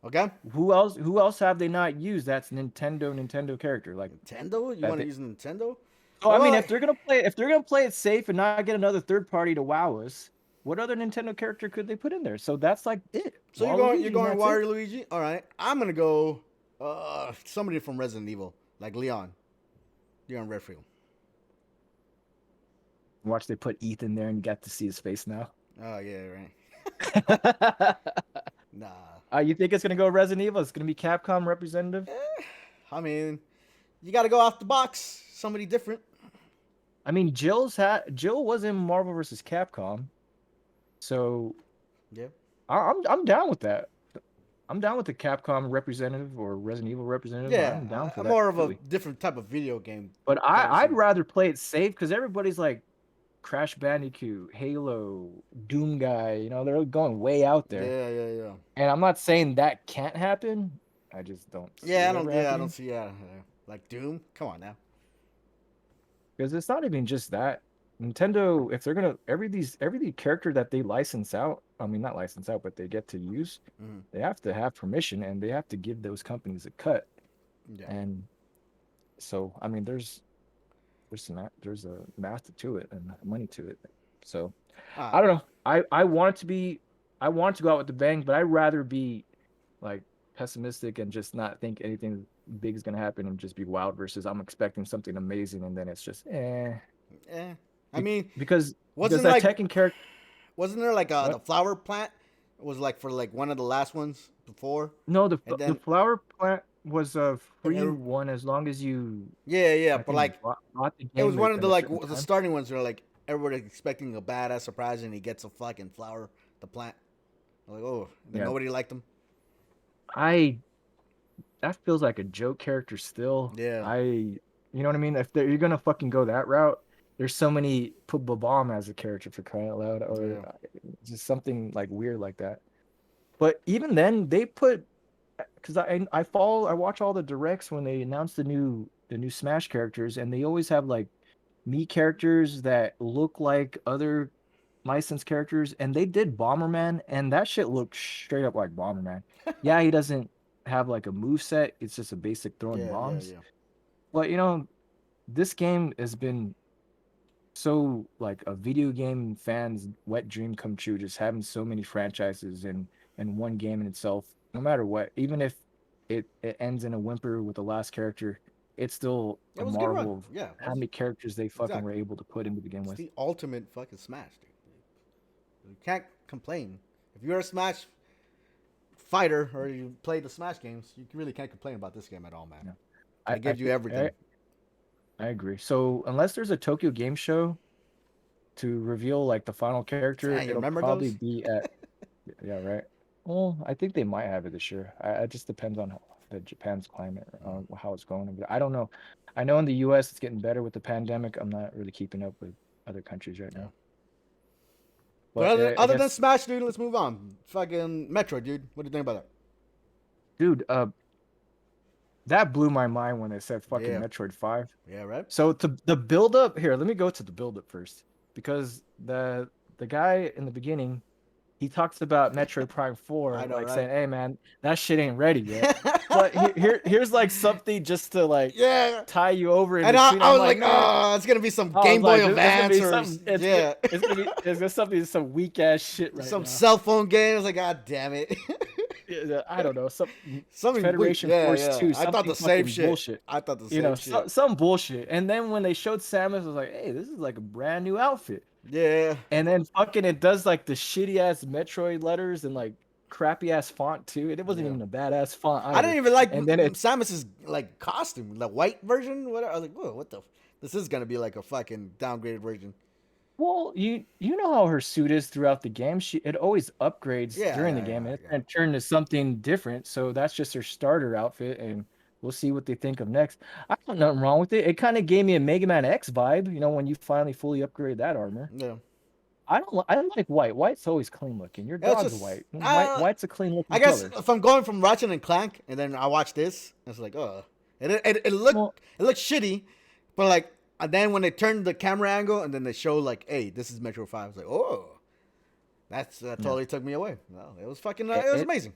Okay. Who else have they not used? That's Nintendo character like Nintendo? You that. want to use Nintendo? So I mean, Well, if they're gonna play it safe and not get another third party to wow us, what other Nintendo character could they put in there? So that's like it. so you're Waluigi, and going that's it. Wario Luigi. All right. I'm gonna go somebody from Resident Evil, like Leon Redfield. Watch they put Ethan there and you got to see his face now. Oh yeah, right. Nah. You think it's gonna go Resident Evil? It's gonna be Capcom representative. I mean, you got to go off the box. Somebody different. I mean, Jill was in Marvel vs. Capcom, so Yeah. I'm down with that. I'm down with the Capcom representative or Resident Evil representative. Yeah. I'm down for that More of a completely. different type of video game. But I'd person. rather play it safe because everybody's like Crash Bandicoot, Halo, Doom guy. You know, they're going way out there. Yeah, yeah, yeah. And I'm not saying that can't happen. I just don't see Yeah, it ever I don't happening. see. Yeah, like Doom. Come on now. Because it's not even just that. Nintendo, if they're gonna every character that they license out, I mean not license out, but they get to use, Mm-hmm. they have to have permission and they have to give those companies a cut. Yeah. And so I mean there's a math to it and money to it. So Uh, I don't know. I want it to be I want to go out with the bang, but I'd rather be like pessimistic and just not think anything big is gonna happen and just be wild versus I'm expecting something amazing and then it's just eh. I mean, because wasn't that like Tekken character. wasn't there like the What? flower plant was like for like one of the last ones before, No, and the then flower plant was a and free one as long as you yeah, I but think like bought the it was game one of within the a like certain the time. starting ones where like everybody expecting a badass surprise and he gets a fucking flower, the plant. Like oh, then Yeah, nobody liked him. I that feels like a joke character still. Yeah, You know what I mean? If you're gonna fucking go that route, there's so many put Bomb as a character for crying out loud, or yeah. just something like weird like that. But even then, they put because I watch all the directs when they announce the new Smash characters, and they always have like me characters that look like other licensed characters, and they did Bomberman, and that shit looked straight up like Bomberman. Yeah, he doesn't have like a move set; it's just a basic throwing Yeah, yeah, bombs. yeah. But this game has been so like a video game fan's wet dream come true, just having so many franchises in one game in itself. No matter what, even if it ends in a whimper with the last character, it's still It a was a good run. marvel of Yeah, it how was many characters they fucking were exactly. able to put in to begin It's with. the ultimate fucking Smash, dude. You can't complain if you're a Smash fighter or you play the Smash games. You really can't complain about this game at all, man. Yeah. It I gives you think everything. I agree. So unless there's a Tokyo Game Show to reveal like the final character, Damn, you it'll remember probably those? be at yeah, right. Well, I think they might have it this year. It just depends on the Japan's climate, how it's going. But I don't know. I know in the U.S. it's getting better with the pandemic. I'm not really keeping up with other countries right Yeah. now. But But I other than guess, Smash, dude, let's move on. Fucking Metro, dude. What do you think about dude, that blew my mind when they said that? fucking Yeah. Metroid 5. Yeah, right? So to the build up here, let me go to the build up first because the guy in the beginning he talks about Metroid Prime I 4, know, like right? saying, "Hey man, that shit ain't ready yet." But here's like something just to like Yeah. tie you over in And between. I I'm was like, like, man, oh, it's gonna be some I was Game like, Boy there's gonna Advance be or something. yeah, It's gonna something some weak ass shit right some now. cell phone games. Like, god damn it. Yeah, I don't know, some Something weak. Federation Yeah, Force yeah. 2, I thought something the same fucking shit. bullshit. I thought the same shit. Some bullshit. And then when they showed Samus, I was like, hey, this is like a brand new outfit. Yeah. And then fucking it does like the shitty ass Metroid letters and like crappy ass font too. And it wasn't Yeah. even a badass font I didn't either. even like And then it Samus's like costume, the white version. Whatever. I was like, whoa, what the? This is gonna be like a fucking downgraded version. Well, you know how her suit is throughout the game. It always upgrades Yeah, during the yeah, game, yeah, and it's yeah. gonna turn to something different. So that's just her starter outfit, and we'll see what they think of next. I don't nothing wrong with it. It kind of gave me a Mega Man X vibe, when you finally fully upgrade that armor. Yeah. I don't like white. White's always clean looking. Your It's dog's just, white. White's a clean I looking guess color. if I'm going from Ratchet and Clank, and then I watch this, it's like, Well, it looked shitty, but like, and then when they turned the camera angle and then they show like, hey, this is Metro 5, it's like, oh, that yeah. totally took me away. Well, it was fucking, It, it was it amazing.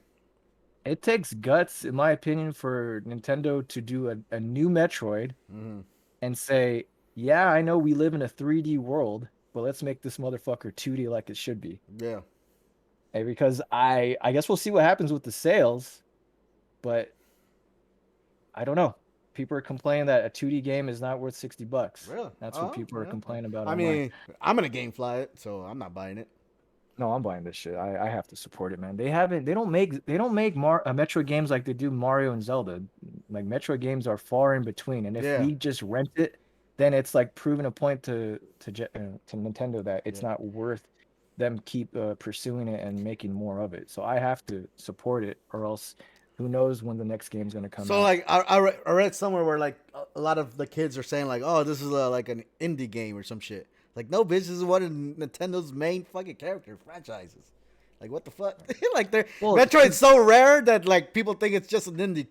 it takes guts, in my opinion, for Nintendo to do a new Metroid Mm-hmm. and say, yeah, I know we live in a 3D world, but let's make this motherfucker 2D like it should be. Yeah. Because I guess we'll see what happens with the sales, but I don't know. People are complaining that a 2D game is not worth $60. Really? That's what Oh, people are yeah. complaining about I online. mean, I'm gonna game fly it, so I'm not buying it. No, I'm buying this shit. I have to support it, man. They don't make Metro games like they do Mario and Zelda. Like Metro games are far in between, and if Yeah. we just rent it, then it's like proving a point to Nintendo that it's Yeah. not worth them keep pursuing it and making more of it. So I have to support it, or else who knows when the next game's gonna come So out. like I read somewhere where like a lot of the kids are saying like, oh, this is like an indie game or some shit. Like, no, bitch, this is one of Nintendo's main fucking character franchises. Like, what the fuck? Like, they're Well, Metroid's so rare that like people think it's just an indie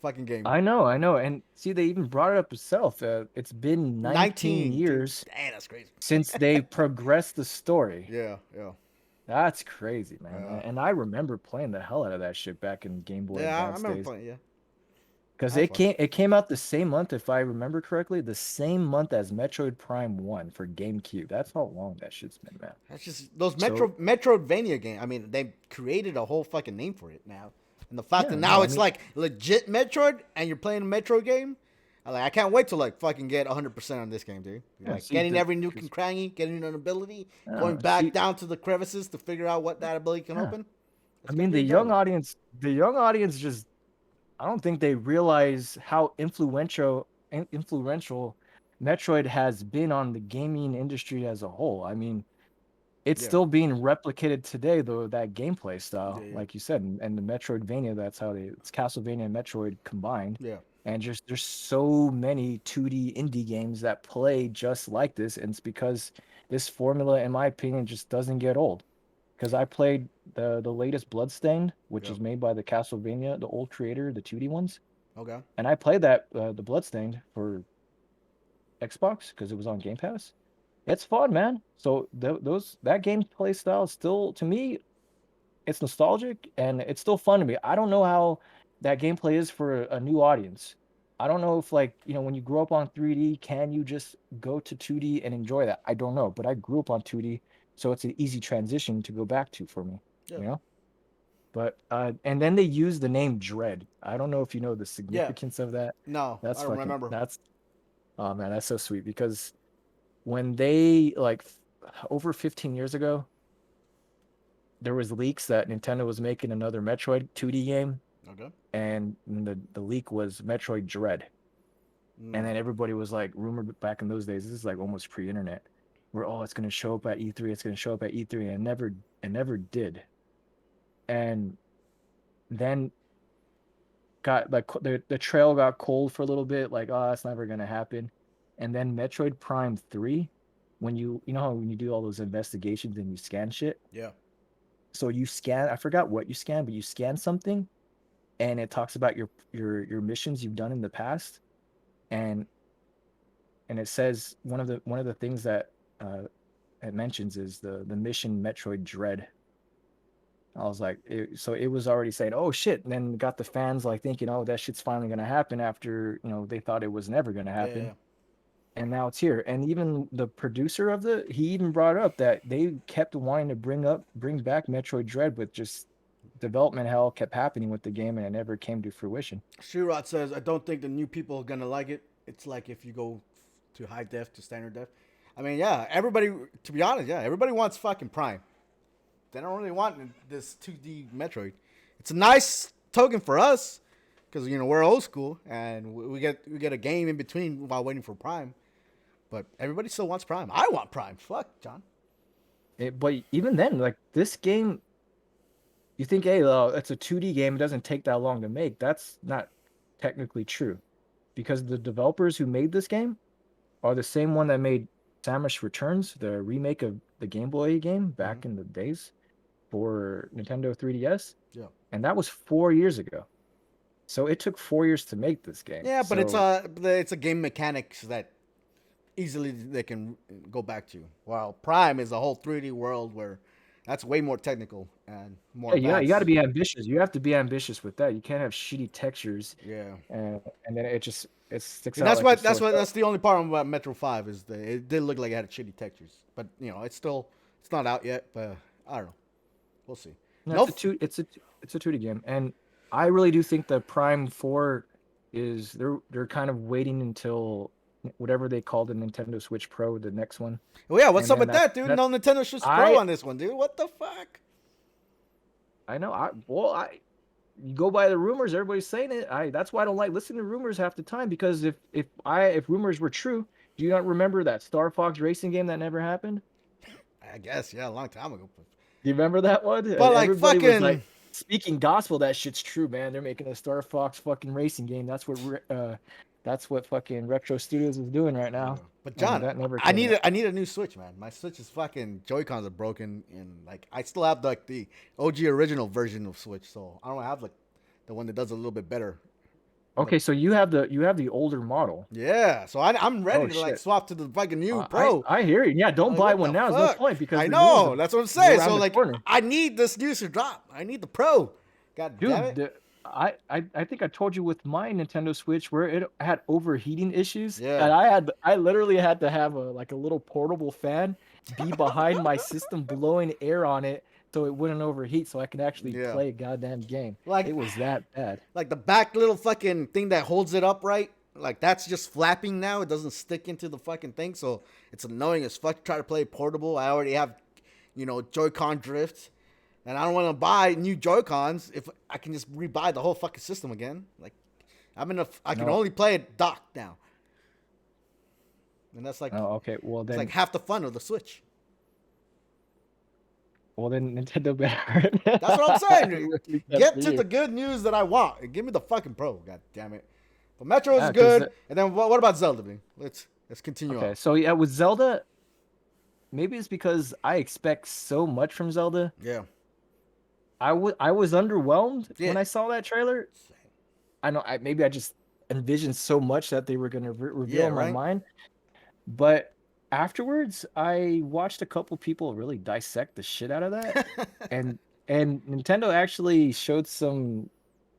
fucking game. I know, and see, they even brought it up itself. It's been 19 19, dude. years Damn, that's crazy. since they progressed the story. Yeah, yeah, That's crazy, man. yeah. And I remember playing the hell out of that shit back in Game Boy Yeah, I Advance remember days. playing. Yeah, Because I had fun. it came out the same month, if I remember correctly, the same month as Metroid Prime 1 for GameCube. That's how long that shit's been, man. That's just those So Metroidvania game. I mean, they created a whole fucking name for it now, and the fact that yeah, no, now I it's mean, like legit Metroid, and you're playing a Metro game. I can't wait to like fucking get 100% on this game, dude. yeah, Like see getting the every nook and cranny, getting an ability, going back see down to the crevices to figure out what that ability can yeah. open. I It's gonna mean be enjoyable. the young audience just I don't think they realize how influential Metroid has been on the gaming industry as a whole. I mean, it's Yeah, still being replicated today, though, that gameplay yeah, style, yeah, like you said, and the Metroidvania, it's Castlevania and Metroid combined. yeah, And just there's so many 2D indie games that play just like this, and it's because this formula, in my opinion, just doesn't get old. Because I played the latest Bloodstained, which yeah. is made by the Castlevania, the old creator, the 2D ones, Okay. and I played that the Bloodstained for Xbox because it was on Game Pass. It's fun, man. So that gameplay style is still, to me, it's nostalgic and it's still fun to me. I don't know how that gameplay is for a new audience. I don't know if, like, when you grow up on 3D, can you just go to 2D and enjoy that? I don't know, but I grew up on 2D, so it's an easy transition to go back to for me, Yeah, you know? But and then they use the name Dread. I don't know if you know the yeah. significance of that. No, I don't remember. That's oh man, that's so sweet because when they like over 15 years ago, there was leaks that Nintendo was making another Metroid 2D game, Okay. and the leak was Metroid Dread. And Mm. then everybody was like rumored back in those days, this is like almost pre-internet, where it's gonna show up at E3, it's gonna show up at E3, and it never did. And then got like the trail got cold for a little bit, like, oh, that's never gonna happen. And then Metroid Prime 3, when you know how when you do all those investigations and you scan shit, Yeah. so you scan, I forgot what you scan, but you scan something and it talks about your missions you've done in the past, and it says one of the things that it mentions is the mission Metroid Dread. I was like, so it was already saying, oh shit, and then got the fans like thinking, oh, that shit's finally gonna happen after they thought it was never gonna Yeah, yeah. happen, and now it's here. And even the producer of he even brought up that they kept wanting to bring back Metroid Dread, but just development hell kept happening with the game, and it never came to fruition. Shirot says, I don't think the new people are gonna like it. It's like if you go to high def to standard def. I mean, yeah, everybody. To be honest, yeah, everybody wants fucking Prime. They don't really want this 2D Metroid. It's a nice token for us because we're old school and we get a game in between while waiting for Prime. But everybody still wants Prime. I want Prime. Fuck, John. But even then, like this game, you think, hey, it's a 2D game. It doesn't take that long to make. That's not technically true, because the developers who made this game are the same one that made Samus Returns, the remake of the Game Boy game back in the days for Nintendo 3DS, Yeah. and that was 4 years ago. So it took 4 years to make this game. Yeah, but So it's a game mechanics that easily they can go back to. While Prime is a whole 3D world where that's way more technical and more yeah, you got to advanced. be ambitious. You have to be ambitious with that. You can't have shitty textures, Yeah. and then it sticks And out that's like a what sore thumb. that's the only part about Metro 5 is that it did look like it had shitty textures. But it's not out yet, but I don't know. We'll see. No, No, it's a 2D game, and I really do think the Prime 4 is they're kind of waiting until whatever they call the Nintendo Switch Pro, the next one, well, yeah, what's and up then with that, dude? that No Nintendo Switch Pro I on this one, dude. What the fuck? I know I you go by the rumors, everybody's saying it. That's why I don't like listening to rumors half the time, because if rumors were true, do you not remember that Star Fox racing game that never happened? I guess, yeah, a long time ago. Do you remember that one? But like Everybody was like fucking speaking gospel. That shit's true, man. They're making a Star Fox fucking racing game. That's what fucking Retro Studios is doing right now. But And John, that never came out. I need a new Switch, man. My Switch's fucking Joy Cons are broken, and like I still have like the OG original version of Switch, so I don't have like the one that does a little bit better. Okay, so you have the older model. Yeah, so I'm ready Oh to like shit. swap to the fucking new I Pro. I hear you. Yeah, don't Like buy what one the now. There's no fuck? point, because I the new ones know that's what I'm are saying. around So the like corner. I need this news to drop. I need the Pro. God damn Dude, it. I think I told you with my Nintendo Switch where it had overheating issues, Yeah. and I literally had to have a little portable fan be behind my system blowing air on it so it wouldn't overheat, so I could actually Yeah. play a goddamn game. Like It was that bad. like the back little fucking thing that holds it upright, like that's just flapping now. It doesn't stick into the fucking thing, so it's annoying as fuck to try to play portable. I already have, Joy-Con drift, and I don't want to buy new Joy-Cons if I can just rebuy the whole fucking system again. Like I can No. only play it docked now, and that's like Oh, okay. it's like half the fun of the Switch. Well then Nintendo better. That's what I'm saying. Dude. Release that Get for to you. the good news that I want. Give me the fucking Pro. God damn it. But Metro is Yeah, 'cause good. And then what about Zelda? Man? Let's continue okay, on. so yeah, with Zelda, maybe it's because I expect so much from Zelda. Yeah. I was underwhelmed Yeah. when I saw that trailer. I know maybe I just envisioned so much that they were going to reveal Yeah, in my right? mind. But afterwards, I watched a couple people really dissect the shit out of that, and Nintendo actually showed some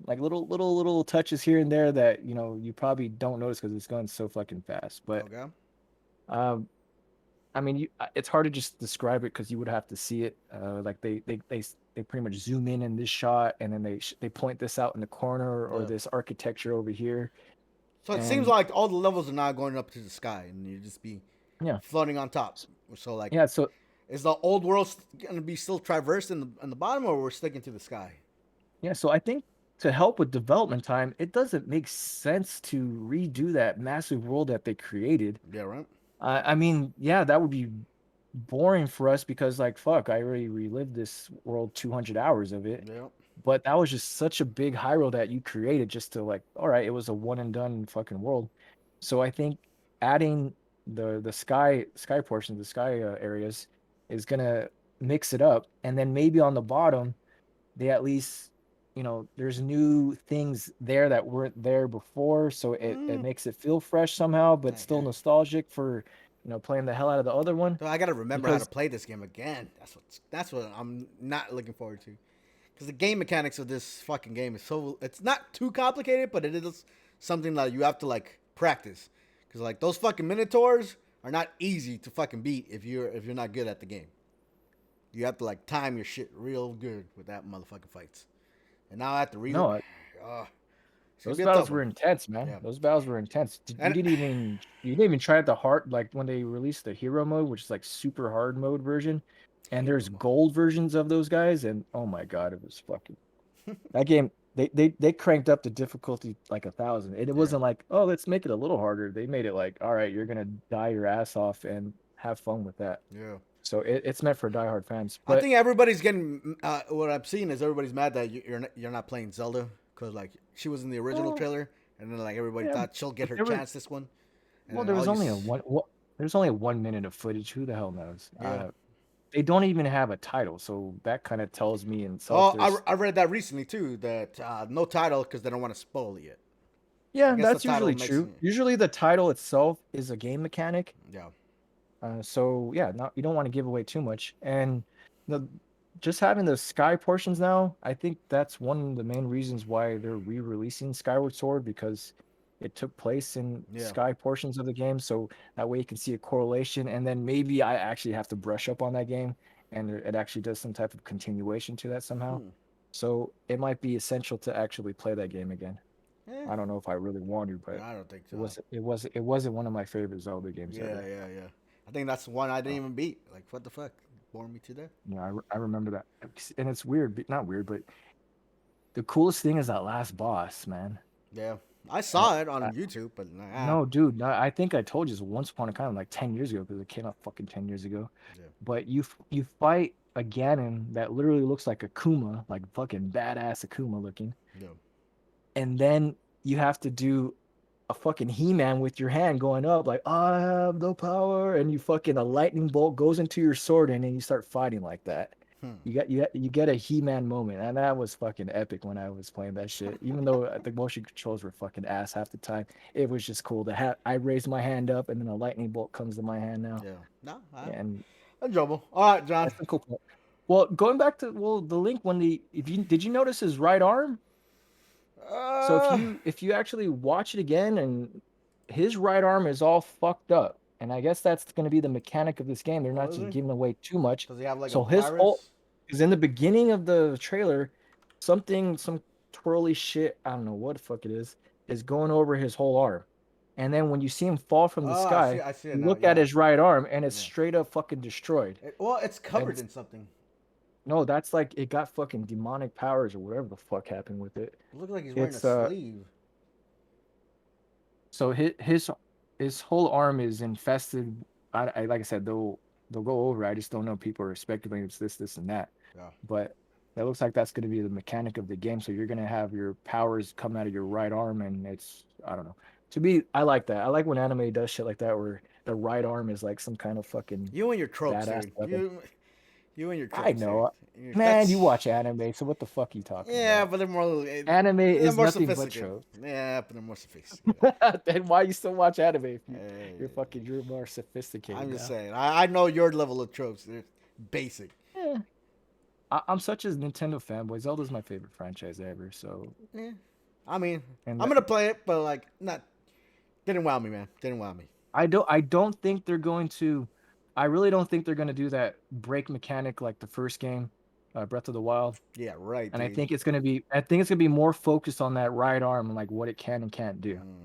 like little touches here and there that you probably don't notice because it's going so fucking fast. But Okay. um, I mean, it's hard to just describe it because you would have to see it. Like they pretty much zoom in this shot, and then they point this out in the corner, or Yeah. this architecture over here, So it seems and like all the levels are now going up to the sky and you just be yeah, floating on top. So like yeah. So is the old world gonna be still traversed in the bottom, or we're sticking to the sky? yeah, so I think to help with development time, it doesn't make sense to redo that massive world that they created. Yeah, right? I mean, yeah, that would be boring for us because, like, fuck, I already relived this world 200 hours of it. Yeah. But that was just such a big Hyrule that you created just to, like, all right, it was a one and done fucking world. So I think adding the sky portion, the sky areas, is gonna mix it up, and then maybe on the bottom they at least there's new things there that weren't there before, so it makes it feel fresh somehow, but still Okay. nostalgic for playing the hell out of the other one. So I gotta remember how to Because play this game again. That's what I'm not looking forward to. Because the game mechanics of this fucking game is it's not too complicated, but it is something that you have to like practice. Because like those fucking minotaurs are not easy to fucking beat if you're not good at the game. You have to like time your shit real good with that motherfucking fights. And now I have to no, it's gonna those be a battles tough were one. intense, man. Yeah. Those battles were intense. And You didn't even try at the hard, like when they released the hero mode, which is like super hard mode version, and hero there's mode. gold versions of those guys, and oh my god, it was fucking that they cranked up the difficulty like 1,000. And it Yeah. wasn't like, oh, let's make it a little harder. They made it like, all right, you're gonna die your ass off and have fun with that. Yeah. So it's meant for diehard fans. I But think everybody's getting. What I'm seeing is everybody's mad that you're not playing Zelda because like she was in the original well, trailer, and then like everybody yeah, thought she'll get but her there was chance this one, and well, then there all was you. only a one. There's only 1 minute of footage. Who the hell knows? Yeah. They don't even have a title, so that kind of tells me in itself Oh, there's I read that recently too. That no title because they don't want to spoil it yet. I yeah, guess the that's title usually makes true. it. Usually the title itself is a game mechanic. Yeah. So yeah, not you don't want to give away too much. And the just having the sky portions now, I think that's one of the main reasons why they're re-releasing Skyward Sword because it took place in Yeah. sky portions of the game. So that way you can see a correlation, and then maybe I actually have to brush up on that game, and it actually does some type of continuation to that somehow. Hmm. So it might be essential to actually play that game again. Eh, I don't know if I really want to, but I don't think it so. was it wasn't one of my favorite Zelda games Yeah, ever. yeah, yeah. I think that's the one I didn't Oh. even beat. Like, what the fuck? Bore me to death. I remember that, and it's weird, but not weird, but the coolest thing is that last boss, man. Yeah. I Uh, saw it I, on YouTube, but no, dude, no, I think I told you this once upon a time, like 10 years ago, because it came out fucking 10 years ago. yeah, But you fight a Ganon that literally looks like Akuma, like fucking badass Akuma looking, yeah. and then you have to do a fucking He-Man with your hand going up like I have the power, and you fucking a lightning bolt goes into your sword, and then you start fighting like that. Hmm. You get a He-Man moment, and that was fucking epic when I was playing that shit. Even though the motion controls were fucking ass half the time, it was just cool to have. I raised my hand up, and then a lightning bolt comes to my hand now, Yeah. No, and enjoyable. All right, John. that's the cool part. Well, going back to the Link when the if you did you notice his right arm? So Uh, if you actually watch it again, and his right arm is all fucked up, and I guess that's going to be the mechanic of this game. They're oh, not is just he? giving away too much. Does he have like a So his whole virus? is in the beginning of the trailer, some twirly shit, I don't know what the fuck it is going over his whole arm. And then when you see him fall from the Oh, sky, I see it you now. look at Yeah, his right arm and it's yeah. straight up fucking destroyed. Well, it's And covered in something. no, that's like it got fucking demonic powers or whatever the fuck happened with it. It looks like he's wearing a It's sleeve. So his whole arm is infested. I like I said, they'll go over. I just don't know. People are speculating it's this, and that. Yeah. But that looks like that's going to be the mechanic of the game. So you're going to have your powers come out of your right arm, and it's I don't know. To me, I like that. I like when anime does shit like that, where the right arm is like some kind of fucking You and your tropes, badass dude. weapon. You and your I tropes, dude. know, man. You That's watch anime, so what the fuck are you talking yeah, about? but Anime they're is more nothing but sophisticated. tropes. Yeah, but they're more sophisticated. Then why you still watch anime if Uh, you're more sophisticated I'm just now? saying. I know your level of tropes. They're basic. Yeah. I'm such a Nintendo fanboy. Zelda's my favorite franchise ever. So, Yeah. I mean, and I'm gonna play it, but like, not didn't wow me, man. Didn't wow me. I don't think they're going to. I really don't think they're going to do that break mechanic like the first game, Breath of the Wild. Yeah, right, And dude. I think it's gonna be more focused on that right arm and like what it can and can't do. Mm, we'll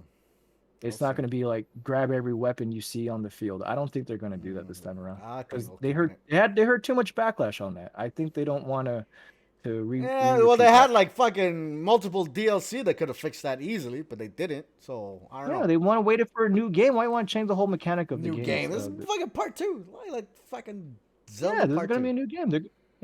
It's not see. going to be like grab every weapon you see on the field. I don't think they're going to do that this time around I think because they'll keep it. they heard too much backlash on that. I think they don't want to Yeah, well, they repeat had that. like fucking multiple DLC that could have fixed that easily, but they didn't. So I don't Yeah, know. they want to wait it for a new game. Why you want to change the whole mechanic of the New game? game. This is fucking part two. Like fucking Yeah, Zelda there's part gonna two. be a new game.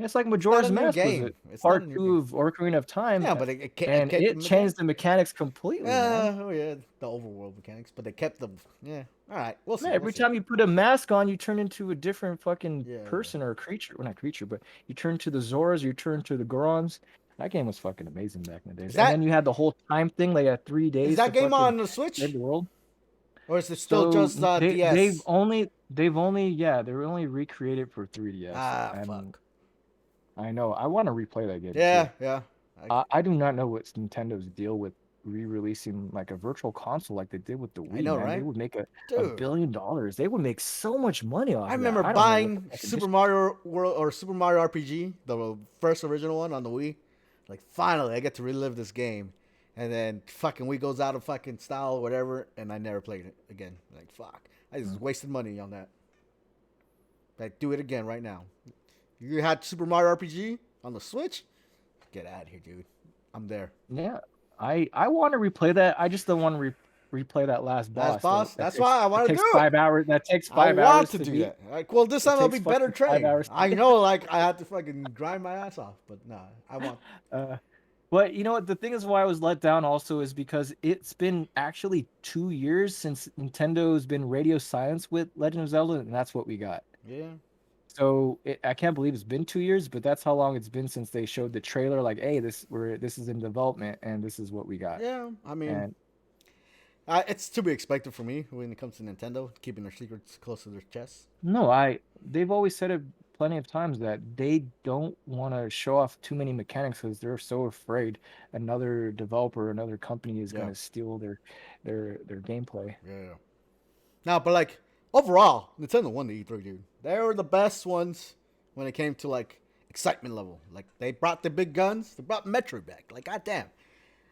It's like It's not a Majora's new Mask was game. it It's not a part new two game. of Ocarina of Time, Yeah, but it and kept the it changed mechanics. the mechanics completely, man. Oh yeah, the overworld mechanics, but they kept them. Yeah, all right, we'll see. Man, We'll every see. time you put a mask on, you turn into a different fucking Yeah, yeah. person or a creature. Well, not creature, but you turn to the Zoras, you turn to the Gorons. That game was fucking amazing back in the Is days. And then that you had the whole time thing. They had three is days to that game fucking on the save Switch, the world. or is it still So just they've DS? only yeah they're only recreated for 3DS, Ah, and fuck. I know I want to replay that game Yeah, too. yeah. I do not know what's Nintendo's deal with re-releasing like a virtual console like they did with the I Wii, know, man. They right, would make a dude? $1 billion. They would make so much money I off of that. remember I don't know what the buying fucking Super issue. Mario World or Super Mario RPG, the first original one on the Wii. Like, finally, I get to relive this game. And then fucking Wii goes out of fucking style or whatever, and I never played it again. Like, fuck. I just wasted money on that. Like, do it again right now. You had Super Mario RPG on the Switch? Get out of here, dude. I'm there. Yeah, I want to replay that. I just don't want to replay that last Last boss. Though boss. That's why I that want to takes do it. 5 hours. That takes I five want hours to to do beat. that. Like, well, this It time I'll be takes better fucking 5 trained. hours. I know, like I have to fucking grind my ass off, but nah, I want. Uh, but you know what? The thing is why I was let down also is because it's been actually 2 years since Nintendo's been radio silence with Legend of Zelda, and that's what we got. Yeah, So I can't believe it's been 2 years, but that's how long it's been since they showed the trailer. Like, hey, this is in development, and this is what we got. yeah. I mean, And it's to be expected for me when it comes to Nintendo, keeping their secrets close to their chest. no, they've always said it plenty of times that they don't want to show off too many mechanics because they're so afraid another developer, another company is going Yeah, to steal their gameplay. yeah. Now, but like overall, Nintendo won the E3, dude. They were the best ones when it came to like excitement level. Like they brought the big guns. They brought Metroid back. Like goddamn,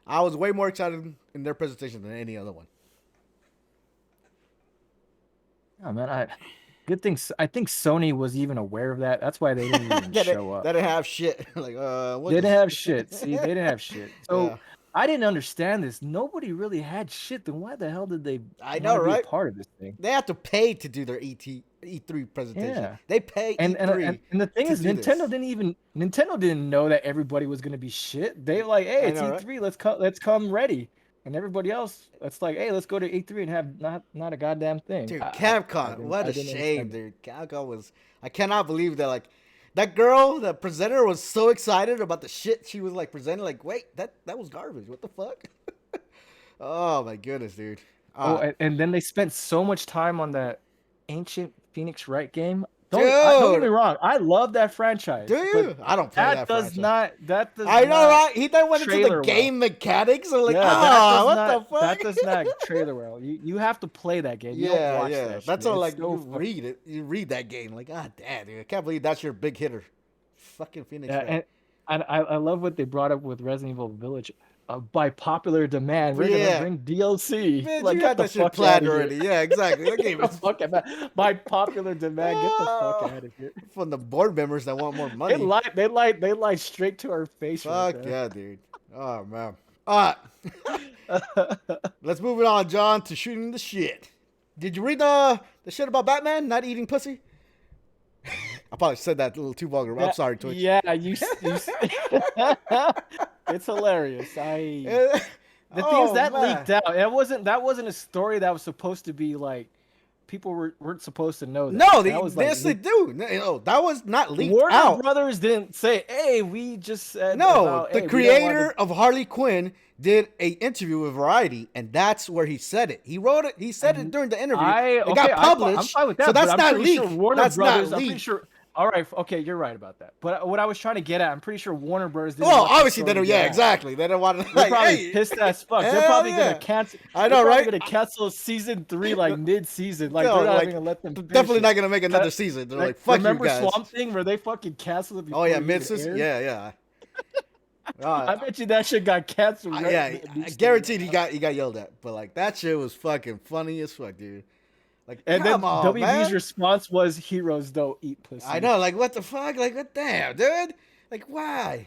I was way more excited in their presentation than any other one. Oh man, good thing I think Sony was even aware of that. That's why they didn't even that, show up. that didn't have shit. Like They what didn't just? have shit. See, they didn't have shit. Yeah, So I didn't understand this. Nobody really had shit. Then why the hell did they I want know, to be a right? part of this thing? They have to pay to do their E3 presentation. Yeah. They pay And the thing to is, do this. Nintendo didn't know that everybody was gonna be shit. They like, hey, I it's know, right? E3, let's come ready. And everybody else, it's like, hey, let's go to E3 and have not a goddamn thing. Dude, Capcom, I what a didn't shame, understand it. dude. Capcom was. I cannot believe that. Like, that girl, the presenter, was so excited about the shit she was like presenting. Like, wait, that was garbage. What the fuck? Oh my goodness, dude. Oh, Uh, and then they spent so much time on that ancient Phoenix Wright game. Don't get me dude, wrong, I love that do franchise, but you? I don't play that franchise. that does I know, not right? He then went into the trailer well. game mechanics. And like, Yeah, what the that does fuck? not trailer well. You have to play that game. You don't Yeah, watch yeah. that shit. That's all. It's Like, so you fuck. read it. You read that game. Like, god damn, dude. I can't believe that's your big hitter. Fucking Phoenix Yeah, Wright. and I love what they brought up with Resident Evil Village. By popular demand, we're gonna Yeah. bring DLC. Bitch, Like, you get had the that shit fuck out planned of here. already. Yeah, exactly. That Get game the is fuck out. By popular demand, get the fuck oh, out of here. from the board members that want more They money. lied. They lied straight to our face right Fuck there. yeah, dude. Oh man. All right. Let's move it on, John, to shooting the shit. Did you read the shit about Batman not eating pussy? I probably said that a little too vulgar. I'm sorry, Twitch. Yeah, it's hilarious. The thing is Oh that man. leaked out. That wasn't a story that was supposed to be like people weren't supposed to know that. No, That was like yes they do. No, that was not leaked Warner out. Brothers didn't say, "Hey, we just said No, about the hey, we don't want creator to." of Harley Quinn did a interview with Variety, and that's where he said it. He wrote it. He said it during the interview. It got I'm published, fine with that. so that's But I'm not pretty sure leaked. Warner That's not Brothers. I'm pretty leaked. sure. All right, okay, you're right about that. But what I was trying to get at, I'm pretty sure Warner Brothers didn't Well, want the obviously they story don't. to Yeah, get out. exactly. They don't want to. They're Like, probably hey, pissed as fuck. They're hell probably yeah. gonna cancel. I They're know, probably right? gonna cancel season 3 like mid-season. Like No, they're not like even gonna let them finish definitely it. not gonna make another Ca- season. They're Like, like, fuck you remember guys. Swamp Thing where they fucking canceled it Oh before yeah, it even mid season. aired? Yeah, yeah. I bet you that shit got canceled. Right Yeah, in the I news guaranteed story. he got yelled at. But like that shit was fucking funny as fuck, dude. Like, And then come on, WB's man. response was, "Heroes don't eat I pussy." know, like what the fuck? Like what damn, dude? Like why?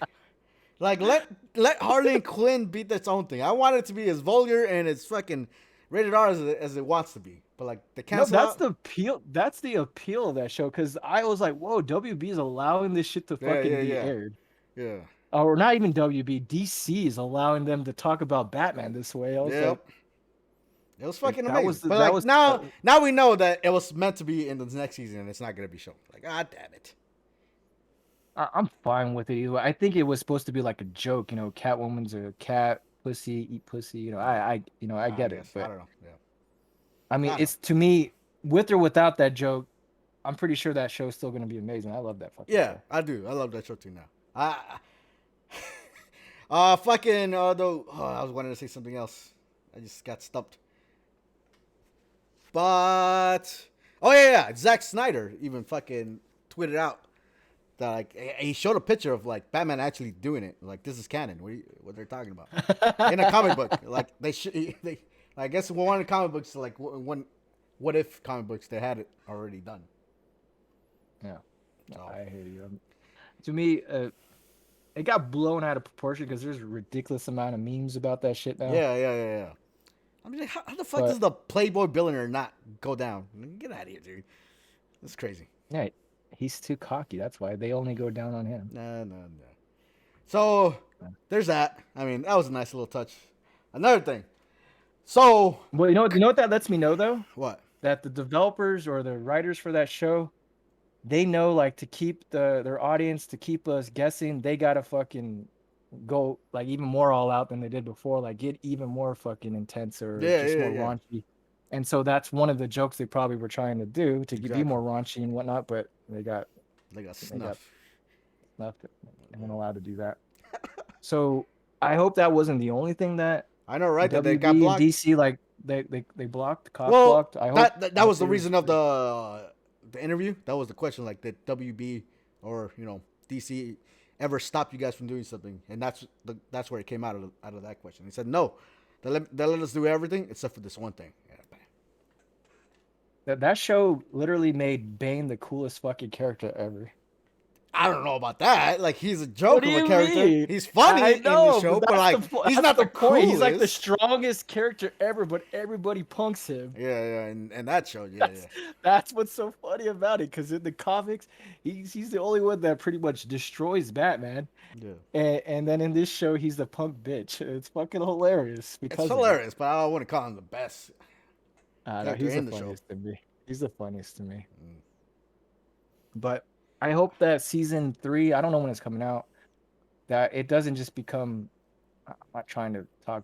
Like let Harley Quinn beat its own thing. I want it to be as vulgar and as fucking rated R as it wants to be. But like the No, cancel out. That's the appeal of that show. Because I was like, "Whoa, WB is allowing this shit to Yeah, fucking yeah, be yeah. aired." Yeah. Or not even WB, DC is allowing them to talk about Batman this way. I was like, Yep. It was fucking that was amazing. But like now we know that it was meant to be in the next season and it's not gonna be shown. Like, ah damn it. I'm fine with it either way. I think it was supposed to be like a joke, Catwoman's a cat, pussy, eat pussy. I I get it, guess. I but don't know. Yeah. I mean, I don't know. it's to me, with or without that joke, I'm pretty sure that show is still gonna be amazing. I love that fucking Yeah, show. I do. I love that show too now. Fucking though I was wanting to say something else. I just got stumped. But oh yeah, Zack Snyder even fucking tweeted out that like he showed a picture of like Batman actually doing it. Like this is canon. What they're talking about in a comic book? Like they I guess one of the comic books like one what if comic books they had it already done. Yeah, So I hear you. To me, it got blown out of proportion because there's a ridiculous amount of memes about that shit now. Yeah. I mean, like, how the fuck does But the Playboy billionaire not go down? Get out of here, dude. That's crazy. yeah, he's too cocky. That's why they only go down on him. No. So there's that. I mean, that was a nice little touch. Another thing. So Well, you know what that lets me know though? what? That the developers or the writers for that show, they know like to keep their audience, to keep us guessing, they gotta fucking go like even more all out than they did before, like get even more fucking intense or just more Yeah. raunchy. And so that's one of the jokes they probably were trying to do to be Exactly. more raunchy and whatnot, but they got Snuff. snuffed and weren't allowed to do that. So I hope that wasn't the only thing that I know, right? That they WB got and blocked. DC like they blocked, cock Well, blocked. I hope that was the reason of the interview. That was the question. Like, did WB or DC ever stop you guys from doing something? And that's where it came out of that question. He said no. They let us do everything except for this one thing. that show literally made Bane the coolest fucking character ever. I don't know about that. Like, he's a What joke do of a you character. mean? He's funny I in the know, show, but that's like, he's that's not the point. coolest. He's like the strongest character ever, but everybody punks him. Yeah, and that show, yeah. That's what's so funny about it. Because in the comics, he's the only one that pretty much destroys Batman. Yeah. And then in this show, he's the punk bitch. It's fucking hilarious. Because It's hilarious, but I wouldn't call him the best. No, he's the funniest to me. He's the funniest to me. But I hope that season 3, I don't know when it's coming out, that it doesn't just become, I'm not trying to talk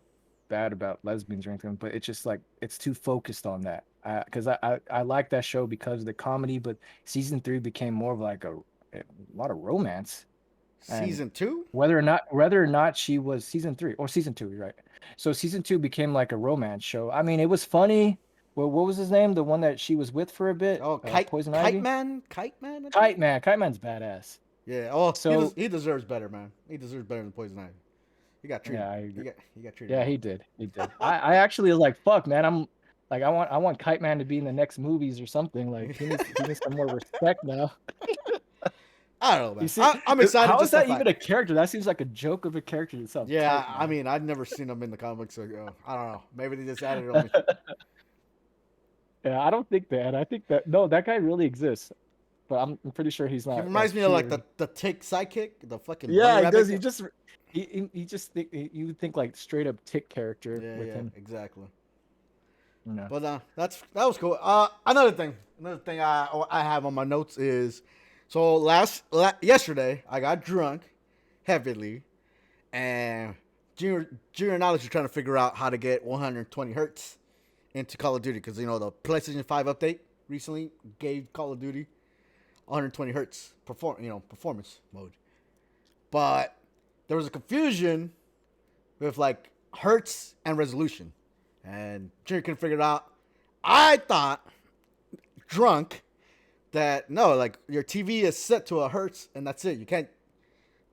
bad about lesbians or anything, but it's just like, it's too focused on that. Because I like that show because of the comedy, but season 3 became more of like a lot of romance. Season 2? Whether or not she was season 3 or season 2, you're right. So season 2 became like a romance show. I mean, it was funny. Well, what was his name? The one that she was with for a bit? Oh, Poison Ivy? Kite Man? Kite Man? Kite Man's badass. Yeah. Oh, So he deserves better, man. He deserves better than Poison Ivy. He got treated. yeah, He got treated. yeah, he did. I actually was like, fuck, man. I'm like, I want Kite Man to be in the next movies or something. Like, he needs some more respect now. I don't know, man. You see, I'm excited. How just is that the even fact. a character? That seems like a joke of a character itself. Yeah, Kite I Man. mean, I've never seen him in the comics, so I don't know. Maybe they just added it on me. Yeah, I don't think that. I think that no, that guy really exists, but I'm pretty sure he's He not. reminds me of like the Tick sidekick, the fucking bunny Yeah, he rabbit does. guy. He just think you would think like straight up tick character with him. Exactly. No. But that was cool. Another thing I have on my notes is, so yesterday I got drunk heavily, and Junior and Alex were trying to figure out how to get 120 hertz into Call of Duty because the PlayStation 5 update recently gave Call of Duty 120 hertz performance mode, but there was a confusion with like hertz and resolution. And Junior couldn't figure it out. I thought, drunk, that no, like your TV is set to a hertz and that's it. You can't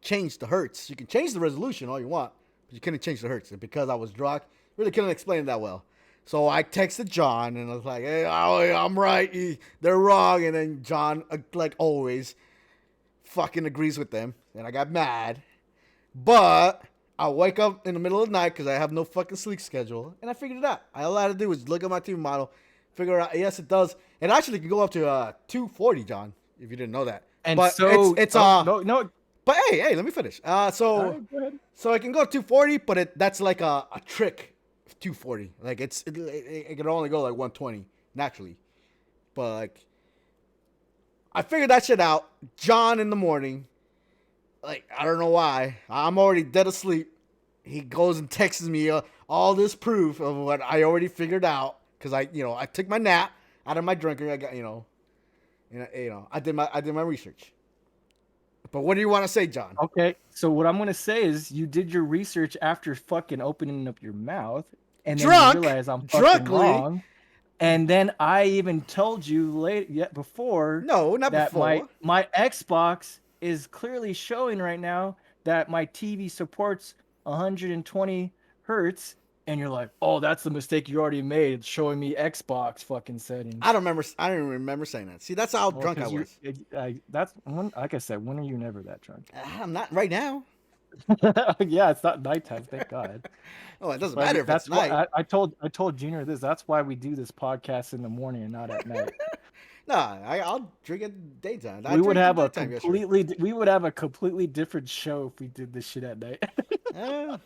change the hertz. You can change the resolution all you want, but you couldn't change the hertz. And because I was drunk, really couldn't explain it that well. So I texted John and I was like, "Hey, I'm right. They're wrong." And then John, like always, fucking agrees with them. And I got mad. But I wake up in the middle of the night because I have no fucking sleep schedule, and I figured it out. All I had to do was look at my TV model, figure out. Yes, it does. It actually can go up to 240, John. If you didn't know that. And but so it's no. But hey, let me finish. So Right, go ahead. so it can go 240, but that's like a trick 240. Like it can only go like 120 naturally, but like I figured that shit out. John in the morning. Like, I don't know why. I'm already dead asleep. He goes and texts me all this proof of what I already figured out. Because I took my nap out of my drinker. I got, I did my research. But what do you want to say, John? Okay, so what I'm gonna say is you did your research after fucking opening up your mouth, and then you realize I'm fucking wrong. And then I even told you before. No, not that before. My Xbox is clearly showing right now that my TV supports 120 hertz, and you're like, "Oh, that's the mistake you already made. It's showing me Xbox fucking settings." I don't remember saying that. See, that's how drunk I was. That's like I said. When are you never that drunk? I'm not right now. Yeah, it's not nighttime, thank God. Oh, it doesn't But matter if it's that's why night. I told Junior this. That's why we do this podcast in the morning and not at night. Nah, I'll drink at daytime. I We would drank in have a daytime yesterday. completely different show if we did this shit at night. Eh,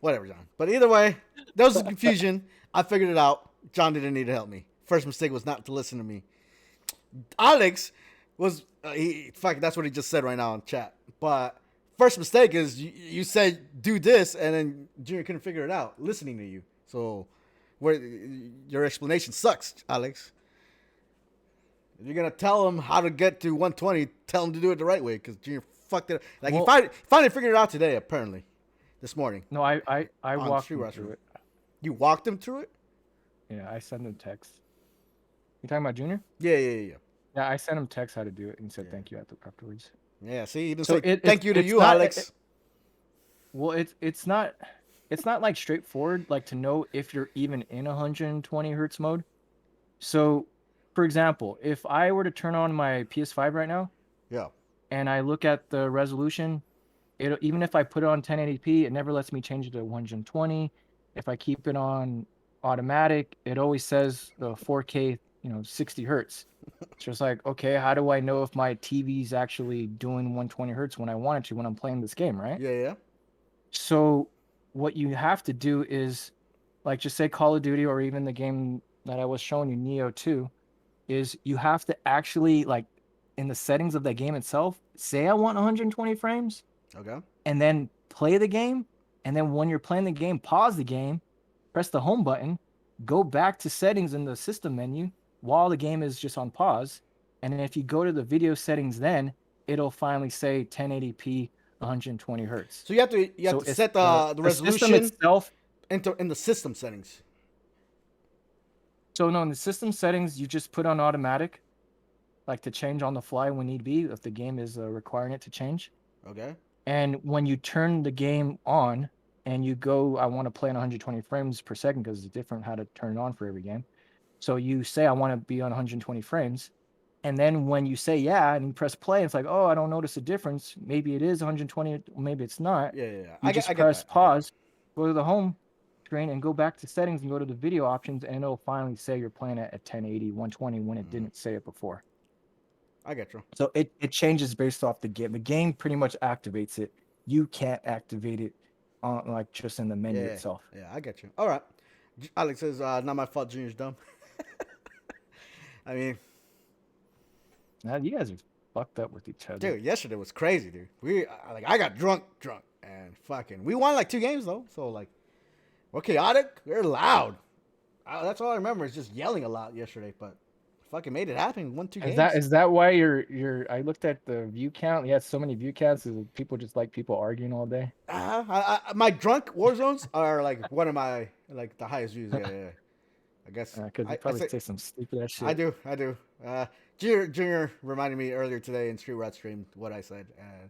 whatever, John. But either way, there was some confusion. I figured it out. John didn't need to help me. First mistake was not to listen to me. Alex was fuck. That's what he just said right now in chat. But first mistake is you said do this, and then Junior couldn't figure it out listening to you. So, where your explanation sucks, Alex. If you're gonna tell him how to get to 120, tell him to do it the right way because Junior fucked it up. Like Well, he finally figured it out today, apparently, this morning no, I on walked Street him Rush. through it. You walked him through it. Yeah, I sent him text. You talking about Junior? Yeah. Yeah, I sent him text how to do it and he said Yeah. thank you afterwards. Yeah, see, he didn't So say thank you to it's you, not Alex. well it's not like straightforward like to know if you're even in 120 hertz mode. So, for example, if I were to turn on my PS5 right now Yeah. and I look at the resolution, it even if I put it on 1080p, it never lets me change it to 120. If I keep it on automatic, it always says the 4K, 60 hertz. So it's like, okay, how do I know if my TV's actually doing 120 hertz when I want it to when I'm playing this game, right? Yeah. So what you have to do is, like, just say Call of Duty or even the game that I was showing you, Neo 2, is you have to actually, like, in the settings of the game itself, say I want 120 frames, Okay. and then play the game. And then when you're playing the game, pause the game, press the home button, go back to settings in the system menu while the game is just on pause. And then if you go to the video settings, then it'll finally say 1080p 120 hertz. So you have So to it's set the system resolution itself. in the system settings. So no, in the system settings, you just put on automatic, like to change on the fly when need be, if the game is requiring it to change. Okay. And when you turn the game on and you go, I want to play on 120 frames per second because it's different how to turn it on for every game. So you say, I want to be on 120 frames. And then when you say yeah and you press play, it's like, oh, I don't notice a difference. Maybe it is 120, maybe it's not. Yeah. You I just get press that. I get pause, go to the home screen and go back to settings and go to the video options, and it'll finally say you're playing it at 1080, 120 when it didn't say it before. I get you. So it changes based off the game. The game pretty much activates it. You can't activate it on like just in the menu itself. Yeah, I get you. All right. Alex says, not my fault. Junior's dumb. I mean, Now you guys are fucked up with each other. dude, yesterday was crazy, dude. I got drunk, and fucking. We won like 2 games though, so like, we're chaotic. We're loud. That's all I remember is just yelling a lot yesterday, but fucking made it happen. Won 2 games. Is that why you're? I looked at the view count. You had so many view counts. Is people just like people arguing all day? My drunk war zones are like one of my like the highest views. Yeah. I guess Because you probably say some stupid ass shit. I do. Junior reminded me earlier today in Street Rat stream what I said, and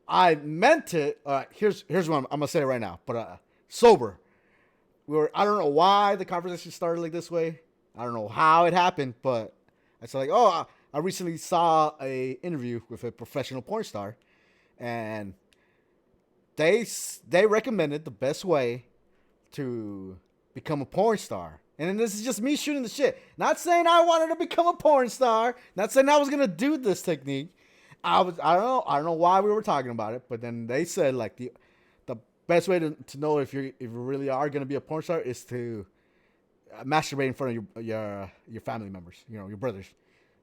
I meant it. All right, here's what I'm gonna say right now. But sober, I don't know why the conversation started like this way. I don't know how it happened, but I said like, oh, I recently saw a interview with a professional porn star, and they recommended the best way to become a porn star. And then this is just me shooting the shit. Not saying I wanted to become a porn star. Not saying I was gonna do this technique. I don't know why we were talking about it, but then they said like the best way to know if you really are gonna be a porn star is to masturbate in front of your family members, your brothers.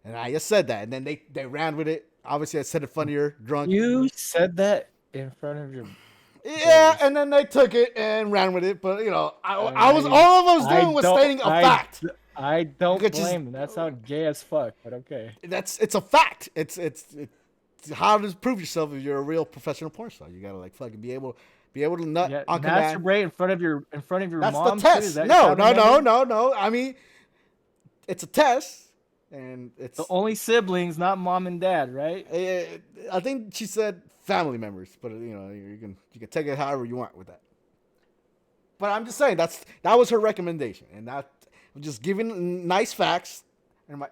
And I just said that, and then they ran with it. Obviously, I said it funnier, drunk. You said that in front of your. Yeah, and then they took it and ran with it. But I was all I was doing was stating a fact. I don't blame them. That sounds gay as fuck, but okay. It's a fact. It's how to prove yourself if you're a real professional porn star. You gotta like fucking be able to nut on command. Masturbate in front of your That's mom. That's the test. No. I mean, it's a test, and it's the only siblings, not mom and dad, right? I think she said family members, but you can take it however you want with that. But I'm just saying that was her recommendation, and that I'm just giving nice facts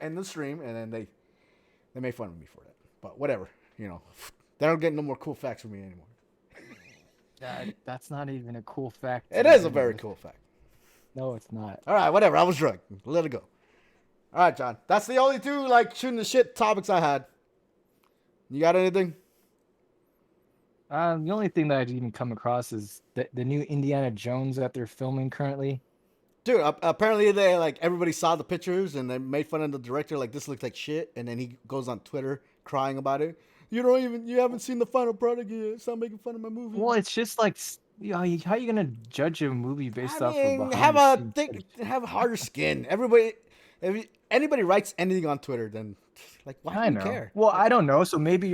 in the stream, and then they made fun of me for that. But whatever, they don't get no more cool facts from me anymore. That's not even a cool fact to It is a begin very with. cool fact. No, it's not. All right, whatever. I was drunk. Let it go. All right, John. That's the only two like shooting the shit topics I had. You got anything? The only thing that I'd even come across is the new Indiana Jones that they're filming currently. Dude, apparently they like everybody saw the pictures and they made fun of the director like this looks like shit, and then he goes on Twitter crying about it. You haven't seen the final product yet. Stop making fun of my movie. Well, it's just like, how you gonna judge a movie I based off of mean, behind the scenes footage? have harder skin. Everybody, if anybody writes anything on Twitter, then like why do I you know. care? Well, Like, I don't know. So maybe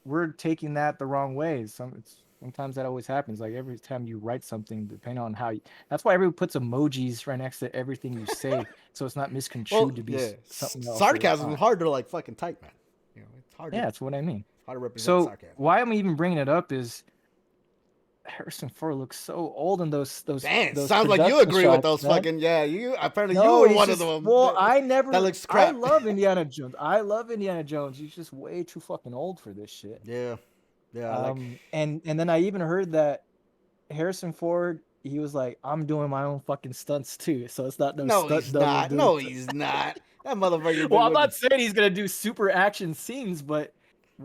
we're taking that the wrong way. Sometimes that always happens. Like every time you write something, depending on how you, that's why everyone puts emojis right next to everything you say, so it's not misconstrued well, to be yeah, something else that it's sarcasm is not. hard to like fucking type, man. It's Yeah, that's what I mean. hard to represent So sarcasm. why I'm even bringing it up is Harrison Ford looks so old in Damn, those sounds like you production agree with shots, those man. fucking You apparently you No, were he's one of just them well, that looks I crap. love Indiana Jones. I love Indiana Jones. He's just way too fucking old for this shit. Yeah, yeah, like And then I even heard that Harrison Ford, he was like, I'm doing my own fucking stunts too. So it's not no no, stunt he's double not. doing. No, he's not. That motherfucker Well, been I'm looking. not saying he's gonna do super action scenes, but